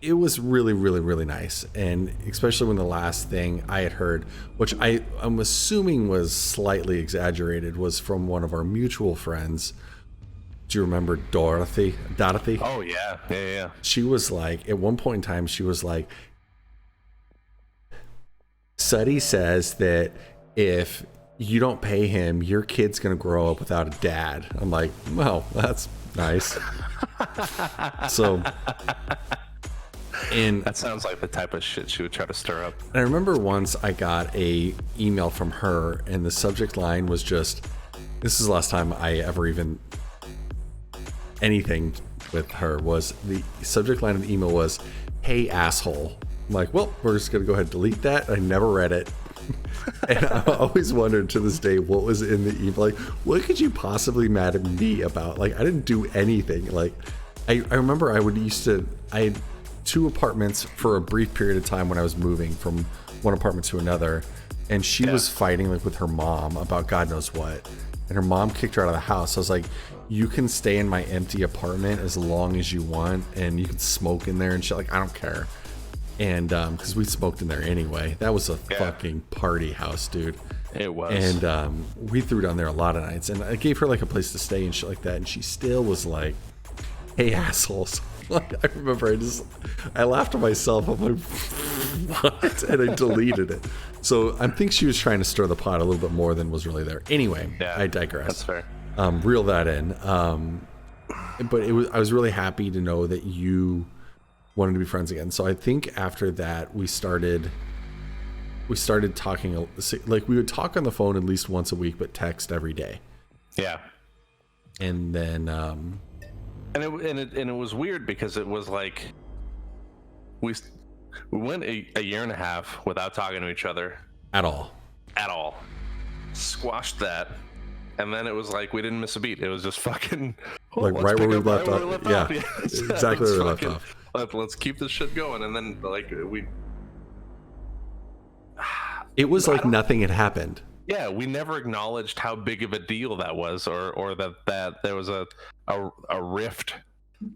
it was really, really, really nice. And especially when the last thing I had heard, which I'm assuming was slightly exaggerated, was from one of our mutual friends. Do you remember Dorothy? Oh, yeah. She was like, at one point in time, she was like, Sutty says that if you don't pay him, your kid's going to grow up without a dad. I'm like, well, that's nice. So... And that sounds like the type of shit she would try to stir up. And I remember once I got a email from her, and the subject line was just, this is the last time I ever even anything with her, was the subject line of the email was, hey asshole. I'm like, well, we're just gonna go ahead and delete that. I never read it. And I always wondered to this day what was in the email. Like, what could you possibly be mad at me about? Like, I didn't do anything. Like, I remember I had 2 apartments for a brief period of time when I was moving from one apartment to another, and she was fighting like with her mom about God knows what, and her mom kicked her out of the house. So I was like, you can stay in my empty apartment as long as you want, and you can smoke in there and shit. Like, I don't care. And because we smoked in there anyway. That was a fucking party house, dude. It was. And we threw down there a lot of nights, and I gave her like a place to stay and shit like that, and she still was like, hey assholes. I remember I laughed at myself. I'm like, what? And I deleted it. So I think she was trying to stir the pot a little bit more than was really there. Anyway, I digress. That's fair. Reel that in. But I was really happy to know that you wanted to be friends again. So I think after that we started talking, like we would talk on the phone at least once a week, but text every day. Yeah. And then And it was weird because it was like we went a year and a half without talking to each other at all. Squashed that, and then it was like we didn't miss a beat. It was just fucking like right where we left off. Yeah, exactly where we left off. Let's keep this shit going, and then like it was like nothing had happened. Yeah, we never acknowledged how big of a deal that was, or that there was a rift.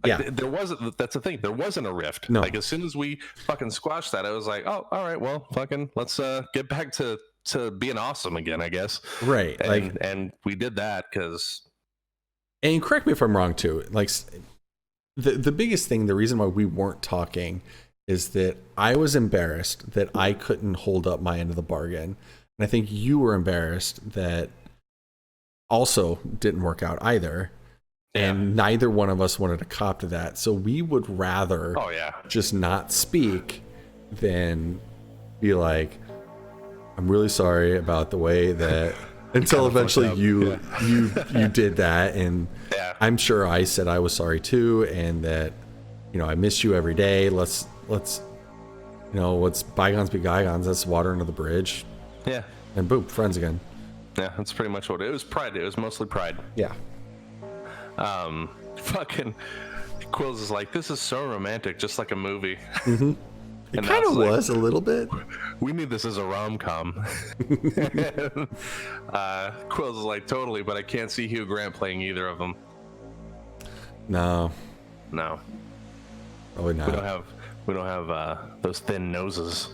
Like, there wasn't. That's the thing. There wasn't a rift. No. Like as soon as we fucking squashed that, I was like, oh, all right, well, fucking let's get back to being awesome again, I guess. Right. And we did that because. And correct me if I'm wrong too. Like the biggest thing, the reason why we weren't talking, is that I was embarrassed that I couldn't hold up my end of the bargain. And I think you were embarrassed that also didn't work out either. And neither one of us wanted to cop to that. So we would rather just not speak than be like, I'm really sorry about the way that until eventually you did that. And I'm sure I said I was sorry too. And that, you know, I miss you every day. Let's bygones be bygones. That's water under the bridge. Yeah. And boom, friends again. Yeah, that's pretty much what it was. Pride. It was mostly pride. Yeah. Fucking Quills is like, this is so romantic, just like a movie. Mm-hmm. It kind of was a little bit. We need this as a rom-com. Quills is like, totally, but I can't see Hugh Grant playing either of them. No, probably not. We don't have those thin noses.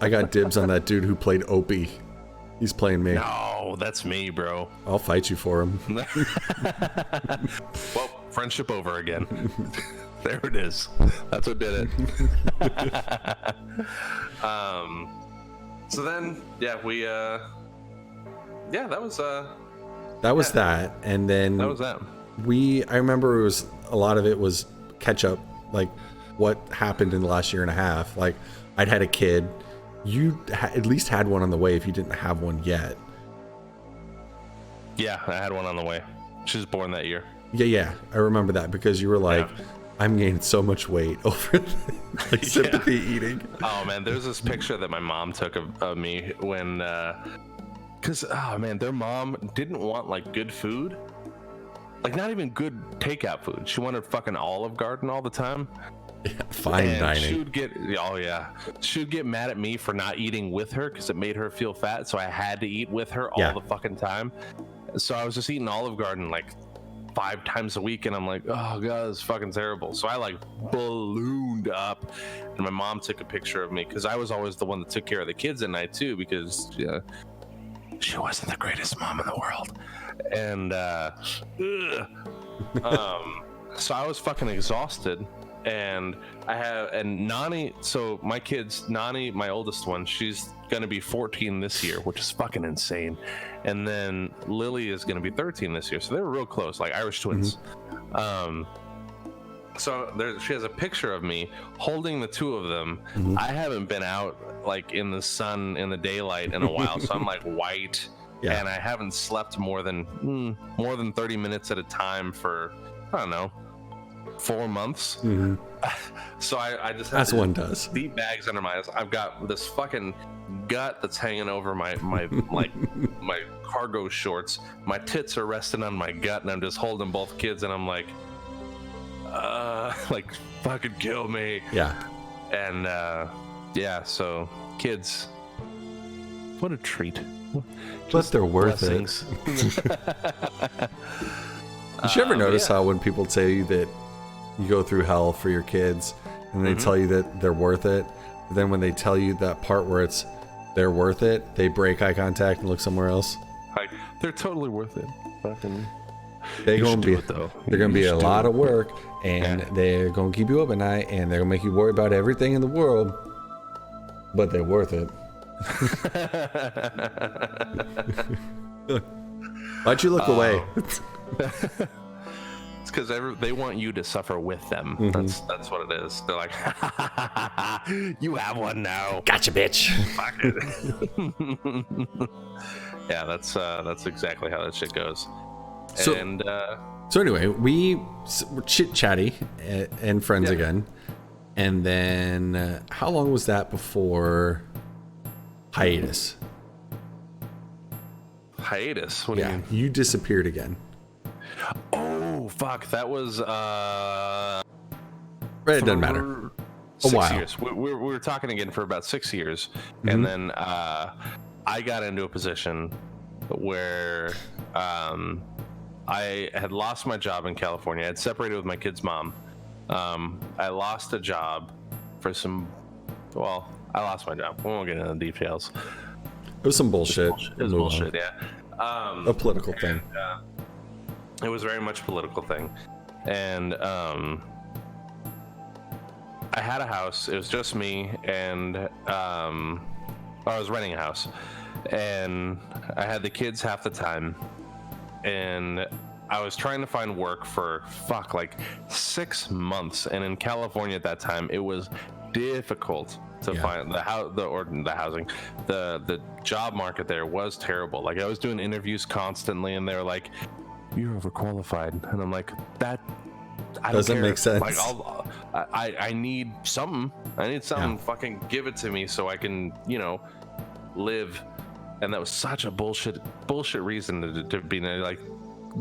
I got dibs on that dude who played Opie. He's playing me. No, that's me, bro. I'll fight you for him. Well, friendship over again. There it is. That's what did it. So then, yeah, we, that was that. And then that was that. I remember a lot of it was catch up, like what happened in the last year and a half. Like I'd had a kid. You at least had one on the way if you didn't have one yet. Yeah, I had one on the way. She was born that year. Yeah, I remember that because you were like, I'm gaining so much weight over like sympathy eating. Oh man, there's this picture that my mom took of me when, cause their mom didn't want like good food, like not even good takeout food. She wanted fucking Olive Garden all the time. Yeah, fine dining. She would get mad at me for not eating with her because it made her feel fat. So I had to eat with her all the fucking time. So I was just eating Olive Garden like 5 times a week, and I'm like, oh god, this is fucking terrible. So I like ballooned up, and my mom took a picture of me because I was always the one that took care of the kids at night too, because she wasn't the greatest mom in the world, and so I was fucking exhausted. And Nani, so my kids, Nani, my oldest one, she's gonna be 14 this year, which is fucking insane. And then Lily is gonna be 13 this year, so they were real close, like Irish twins. So she has a picture of me holding the two of them. I haven't been out like in the sun in the daylight in a while, so I'm like white, and I haven't slept more than 30 minutes at a time for, I don't know, 4 months. So I just have one does deep bags under my eyes. I've got this fucking gut that's hanging over my like my cargo shorts. My tits are resting on my gut, and I'm just holding both kids, and I'm like fucking kill me. And so kids, what a treat. Plus they're worth it. You should ever notice how when people tell you that you go through hell for your kids and they tell you that they're worth it, but then when they tell you that part where it's they're worth it, they break eye contact and look somewhere else? Like, they're totally worth it. Fucking, they're going to be a lot of work, and they're going to keep you up at night, and they're going to make you worry about everything in the world, but they're worth it. Why'd you look away? It's because they want you to suffer with them. That's what it is. They're like, you have one now. Gotcha, bitch. Fuck it. Yeah, that's exactly how that shit goes. So anyway, we're chit chatty and friends again. And then how long was that before hiatus? Hiatus? What do you mean? You disappeared again. Oh fuck, that was it doesn't matter. 6 years. We were talking again for about 6 years, and then I got into a position where I had lost my job in California. I had separated with my kid's mom. I lost a job for I lost my job. We won't get into the details. It was some bullshit. It was bullshit, yeah. A political thing. It was very much a political thing. And I had a house. It was just me, and I was renting a house. And I had the kids half the time. And I was trying to find work for like 6 months. And in California at that time, it was difficult to find the housing. The job market there was terrible. Like, I was doing interviews constantly, and they're like, "You're overqualified," and I'm like, "That doesn't make sense." Like, I need something. I need something. Fucking give it to me so I can, live. And that was such a bullshit reason to be like,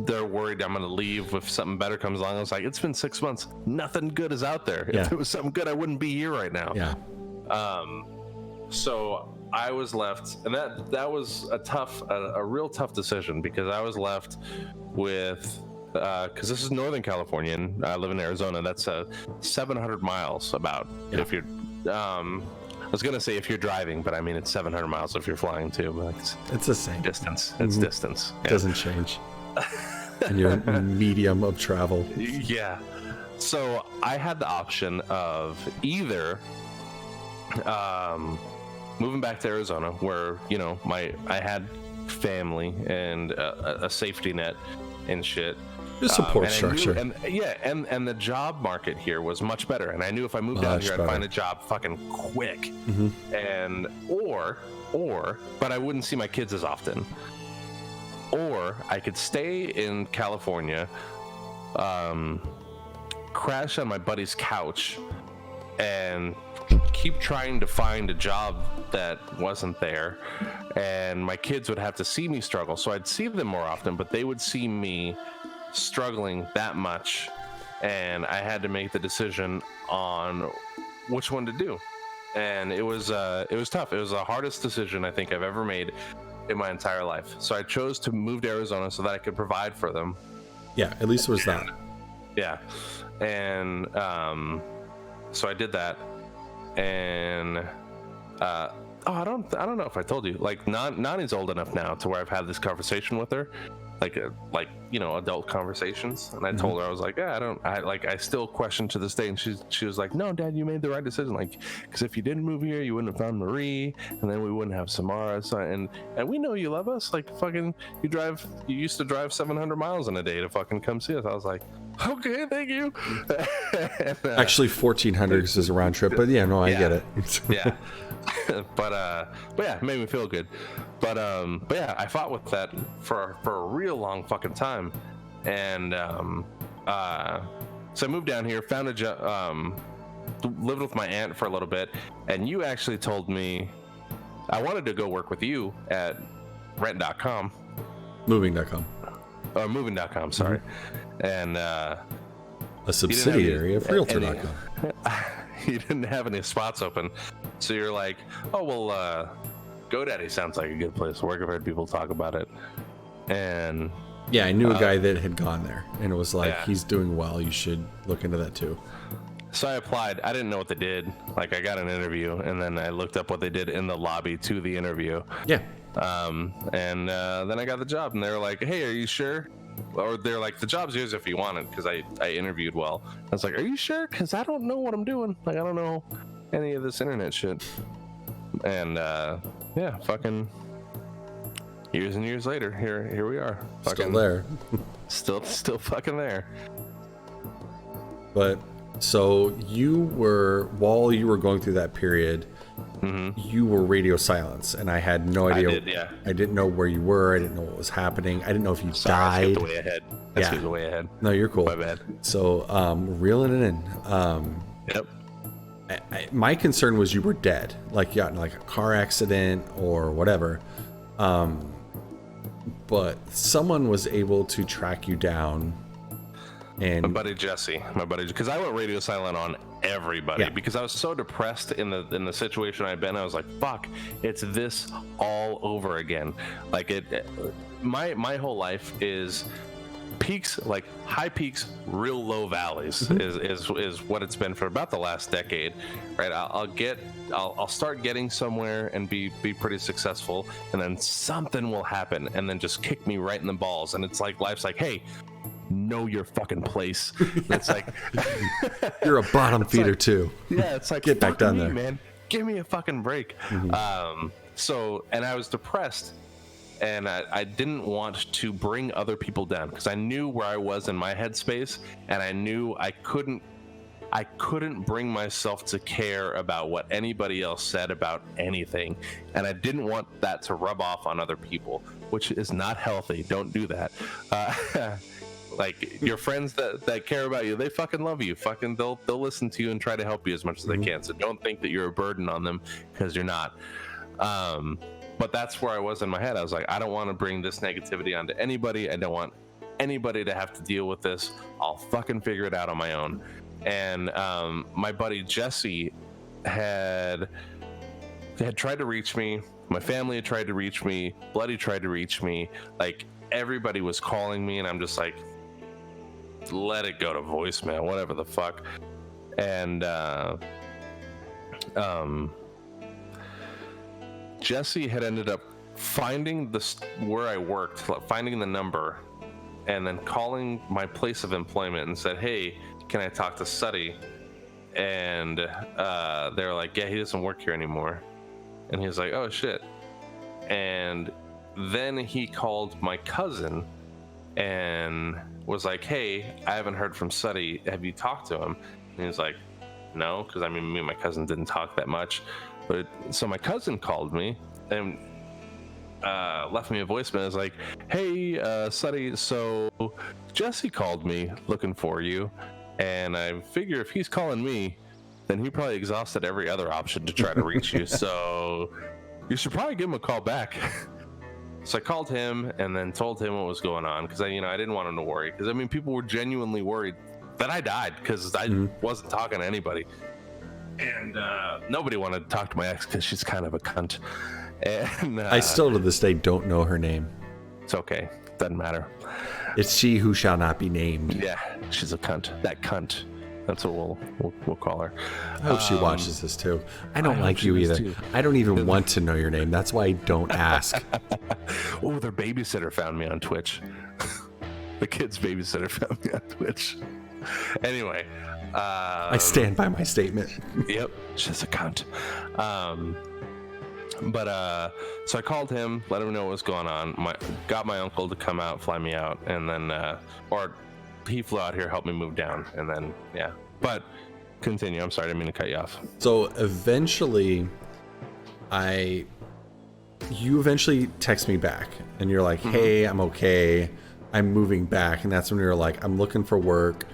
they're worried I'm going to leave if something better comes along. I was like, it's been 6 months. Nothing good is out there. Yeah. If it was something good, I wouldn't be here right now. Yeah. So I was left, and that was a real tough decision, because I was left with, because this is Northern California and I live in Arizona. That's 700 miles about. Yeah. If you're, I was gonna say if you're driving, but I mean it's 700 miles if you're flying too. But It's the same. distance. It's distance. It doesn't change. And your medium of travel. Yeah. So I had the option of either moving back to Arizona, where I had family and a safety net and shit. The support and structure. And the job market here was much better, and I knew if I moved out here, I'd find a job fucking quick. And but I wouldn't see my kids as often. Or I could stay in California, crash on my buddy's couch, and keep trying to find a job that wasn't there, and my kids would have to see me struggle. So I'd see them more often, but they would see me struggling that much, and I had to make the decision on which one to do. And it was tough. It was the hardest decision I think I've ever made in my entire life. So I chose to move to Arizona so that I could provide for them. Yeah, at least it was that. Yeah. And so I did that. And I don't know if I told you, like Nani's old enough now to where I've had this conversation with her, like adult conversations, and I told her, I was like, I still question to this day, and she was like, no, Dad, you made the right decision, like, because if you didn't move here, you wouldn't have found Marie, and then we wouldn't have Samara. So, and we know you love us, like, fucking you used to drive 700 miles in a day to fucking come see us. I was like, okay, thank you. And, actually 1,400 is a round trip, but yeah, no, I get it. Yeah. but yeah, it made me feel good. But yeah, I fought with that for a real long fucking time. And so I moved down here, found a job, lived with my aunt for a little bit, and you actually told me I wanted to go work with you at rent.com. Moving.com. Or moving.com, sorry. And a subsidiary of realtor.com. You didn't have any spots open, so you're like, oh well, GoDaddy sounds like a good place to work. I've heard people talk about it. And yeah, I knew a guy that had gone there, and it was like, he's doing well, you should look into that too. So I applied. I didn't know what they did. Like, I got an interview, and then I looked up what they did in the lobby to the interview. Yeah. And then I got the job, and they were like, hey, are you sure? Or they're like, the job's yours if you want it, because I interviewed well. I was like, are you sure? Because I don't know what I'm doing. Like, I don't know any of this internet shit. And yeah, fucking years and years later, here we are. Still there. still fucking there. But so while you were going through that period, you were radio silence, and I had no idea. I didn't know where you were. I didn't know what was happening. I didn't know if you died. I skipped way ahead. I skipped way ahead. No, you're cool. My bad. So reeling it in. Yep. My concern was you were dead, like you got in like a car accident or whatever. But someone was able to track you down. And my buddy Jesse, because I went radio silent on everybody because I was so depressed in the situation I'd been. I was like, fuck, it's this all over again. Like my whole life is peaks, like high peaks, real low valleys is what it's been for about the last decade, right? I'll start getting somewhere and be pretty successful, and then something will happen and then just kick me right in the balls, and it's like life's like, hey, know your fucking place. It's like you're a bottom feeder like, too. Yeah, it's like, get back down there, man. Give me a fucking break. So, and I was depressed, and I didn't want to bring other people down because I knew where I was in my headspace, and I knew I couldn't bring myself to care about what anybody else said about anything, and I didn't want that to rub off on other people, which is not healthy. Don't do that. Like, your friends that care about you, they fucking love you. Fucking they'll listen to you and try to help you as much as they can. So don't think that you're a burden on them, because you're not. But that's where I was in my head. I was like, I don't want to bring this negativity onto anybody. I don't want anybody to have to deal with this. I'll fucking figure it out on my own. And my buddy Jesse had tried to reach me. My family had tried to reach me. Bloody tried to reach me. Like, everybody was calling me, and I'm just like, let it go to voicemail, whatever the fuck. And Jesse had ended up finding where I worked, finding the number, and then calling my place of employment and said, hey, can I talk to Sutty? And they're like, yeah, he doesn't work here anymore. And he was like, oh shit. And then he called my cousin and was like, hey, I haven't heard from Sutty. Have you talked to him? And he was like, no, because I mean, me and my cousin didn't talk that much. But so my cousin called me and left me a voicemail. It was like, hey, Sutty, so Jesse called me looking for you. And I figure if he's calling me, then he probably exhausted every other option to try to reach you. So you should probably give him a call back. So I called him and then told him what was going on, because I didn't want him to worry. Because I mean, people were genuinely worried that I died because I wasn't talking to anybody, and nobody wanted to talk to my ex because she's kind of a cunt. And I still to this day don't know her name. It's okay, doesn't matter. It's she who shall not be named. Yeah, she's a cunt. That cunt. That's what we'll call her. I hope she watches this too. I don't like you either. Too. I don't even want to know your name. That's why I don't ask. Oh, their babysitter found me on Twitch. The kid's babysitter found me on Twitch. Anyway. I stand by my statement. Yep, she's a cunt. So I called him, let him know what was going on. Got my uncle to come out, fly me out, and then, or he flew out here, helped me move down, and then, yeah. But continue. I'm sorry, I didn't mean to cut you off. So eventually, you eventually text me back, and you're like, hey, I'm okay. I'm moving back. And that's when you're like, I'm looking for work.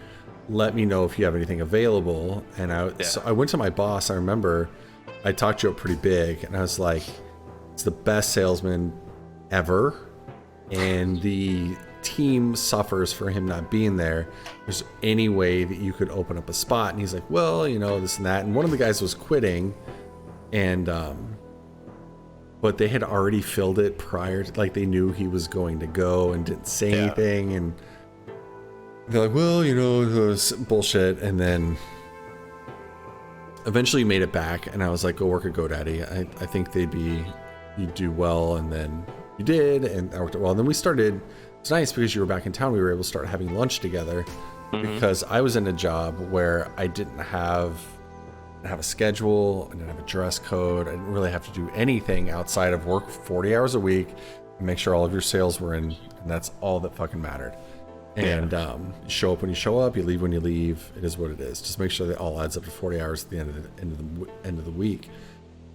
Let me know if you have anything available. And so I went to my boss. I remember I talked you up pretty big, and I was like, it's the best salesman ever. And the team suffers for him not being there. There's any way that you could open up a spot? And he's like, well, this and that. And one of the guys was quitting, and but they had already filled it prior to, like, they knew he was going to go and didn't say anything. And they're like, well, it was bullshit. And then eventually you made it back, and I was like, go work at GoDaddy. I think you'd do well. And then you did, and I worked well. And then we started. It's nice because you were back in town. We were able to start having lunch together, because I was in a job where I didn't have a schedule. I didn't have a dress code. I didn't really have to do anything outside of work 40 hours a week and make sure all of your sales were in. And that's all that fucking mattered. And you show up when you show up, you leave when you leave. It is what it is. Just make sure that it all adds up to 40 hours at the end of the week.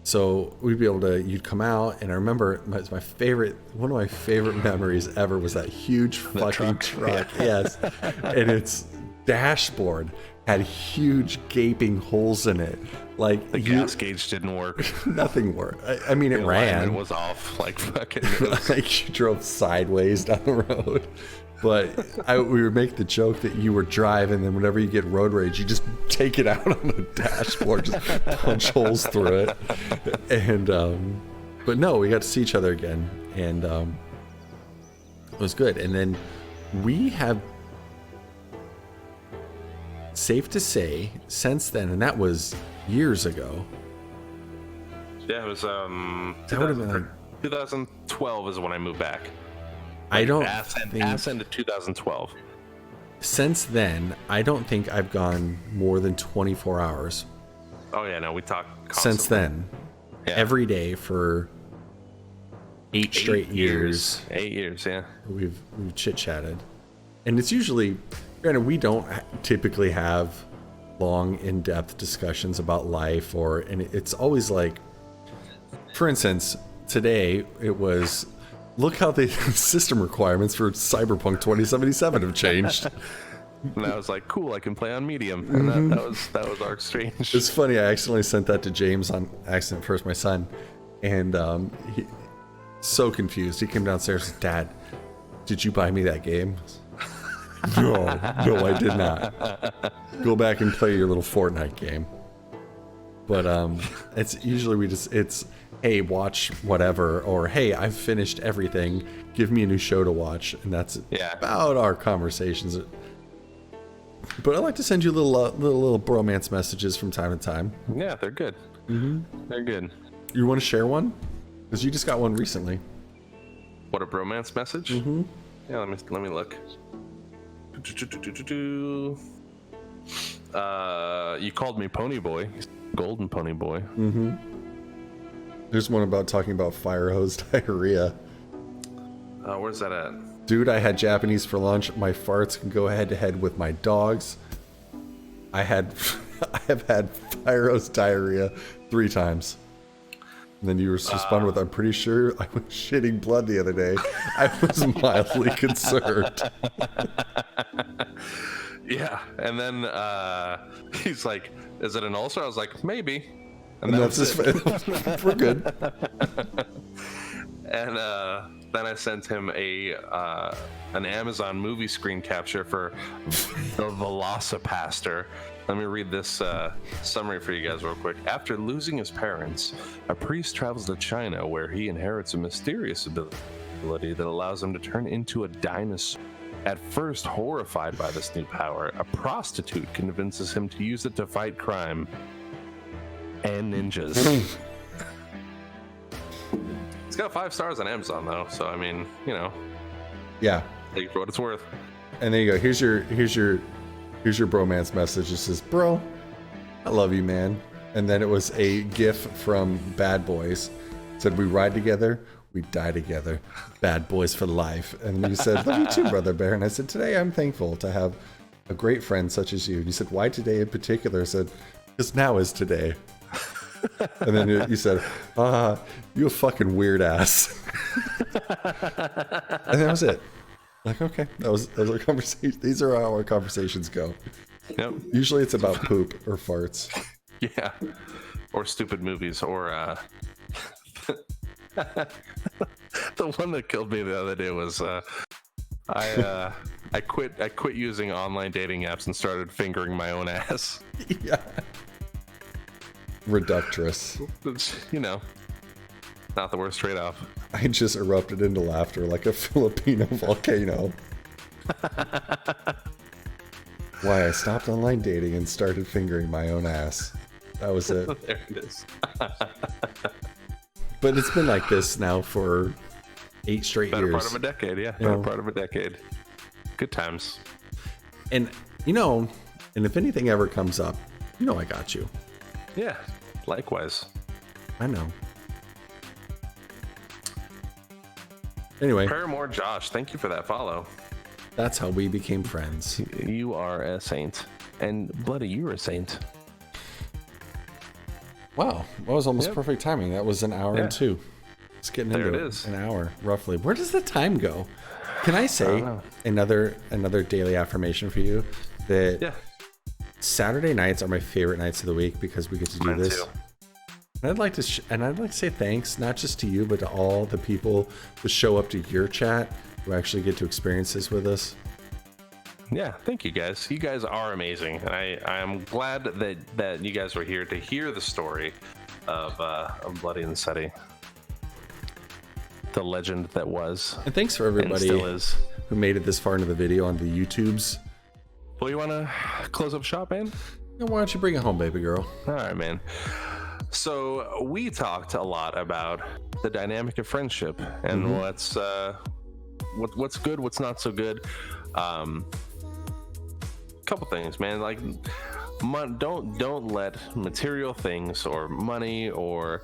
So we'd be able to, you'd come out, and I remember one of my favorite memories ever was that huge fucking truck. Yes. And its dashboard had huge gaping holes in it. Like, the gas gauge didn't work. Nothing worked. I mean, it ran. It was off. Like, fucking. Like, you drove sideways down the road. But we would make the joke that you were driving, and then whenever you get road rage, you just take it out on the dashboard, just punch holes through it. And but no, we got to see each other again, and it was good. And then we have, safe to say, since then, and that was years ago. Yeah, it was that would have been like 2012 is when I moved back. I don't think ass end of 2012. Since then, I don't think I've gone more than 24 hours. Oh yeah, no, we talk constantly. Since then, every day for eight straight years. 8 years, yeah. We've chit chatted, and it's usually, granted, we don't typically have long, in-depth discussions about life, and it's always like, for instance, today it was, look how the system requirements for Cyberpunk 2077 have changed. And I was like, cool, I can play on medium. And that was our exchange. It's funny, I accidentally sent that to James on accident first, my son. And he so confused. He came downstairs and said, Dad, did you buy me that game? No, I did not. Go back and play your little Fortnite game. But it's usually it's hey, watch whatever, or hey, I've finished everything. Give me a new show to watch, and that's about our conversations. But I like to send you little bromance messages from time to time. Yeah, they're good. They're good. You want to share one? Because you just got one recently. What, a bromance message? Yeah, let me look. You called me Pony Boy, Golden Pony Boy. There's one about talking about fire hose diarrhea. Where's that at? Dude, I had Japanese for lunch. My farts can go head to head with my dogs. I have had fire hose diarrhea 3 times. And then you responded with, I'm pretty sure I was shitting blood the other day. I was mildly concerned. Yeah, and then he's like, is it an ulcer? I was like, maybe. And that's just we're good. And then I sent him an Amazon movie screen capture for the Velocipaster. Let me read this summary for you guys real quick. After losing his parents, a priest travels to China where he inherits a mysterious ability that allows him to turn into a dinosaur. At first horrified by this new power, a prostitute convinces him to use it to fight crime and ninjas. It's got 5 stars on Amazon though, so I mean, you know. Yeah. Take it for what it's worth. And there you go. Here's your bromance message. It says, bro, I love you, man. And then it was a GIF from Bad Boys. It said, we ride together, we die together. Bad boys for life. And you said, love you too, Brother Bear. And I said, today I'm thankful to have a great friend such as you. And you said, why today in particular? I said, because now is today. And then you said, you a fucking weird ass. And that was it. Like, okay, that was our conversation. These are how our conversations go. Yep. Usually it's about poop or farts. Yeah. Or stupid movies, or the one that killed me the other day was I quit using online dating apps and started fingering my own ass. Yeah. Reductress. It's, you know, not the worst trade-off. I just erupted into laughter like a Filipino volcano. Why I stopped online dating and started fingering my own ass. That was it. There it is. But it's been like this now for 8 straight Better years. part of a decade, yeah. Better part of a decade. Good times. And, you know, and if anything ever comes up, you know I got you. Yeah, likewise. I know. Anyway. Paramore Josh, thank you for that follow. That's how we became friends. You are a saint. And Bloody, you're a saint. Wow, that was almost perfect timing. That was an hour and 2. It's getting There into it is. an hour, roughly. Where does the time go? Can I say another daily affirmation for you? That Saturday nights are my favorite nights of the week because we get to do this. Too. And I'd like to say thanks, not just to you, but to all the people who show up to your chat who actually get to experience this with us. Yeah, thank you guys. You guys are amazing, and I am glad that you guys were here to hear the story of Bloody and Sutty, the legend that was. And thanks for everybody and still is. Who made it this far into the video on the YouTubes. Well, you want to close up shop, man? Then why don't you bring it home, baby girl? All right, man. So we talked a lot about the dynamic of friendship and what's good, what's not so good. Couple things, man. Like, don't let material things or money or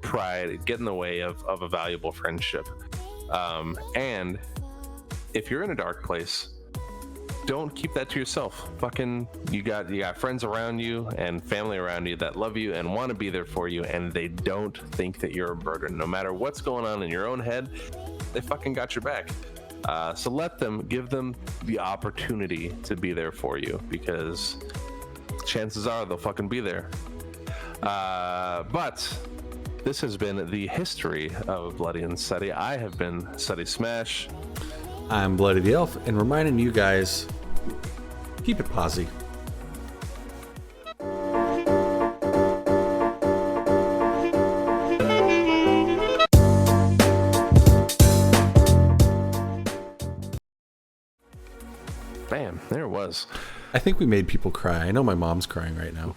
pride get in the way of a valuable friendship. And if you're in a dark place, don't keep that to yourself. Fucking, you got friends around you and family around you that love you and want to be there for you, and they don't think that you're a burden. No matter what's going on in your own head, they fucking got your back. So give them the opportunity to be there for you, because chances are they'll fucking be there. But this has been the history of Bloody and Sutty. I have been SuttySmash. I'm Bloody the Elf, and reminding you guys, keep it posy. Bam, there it was. I think we made people cry. I know my mom's crying right now.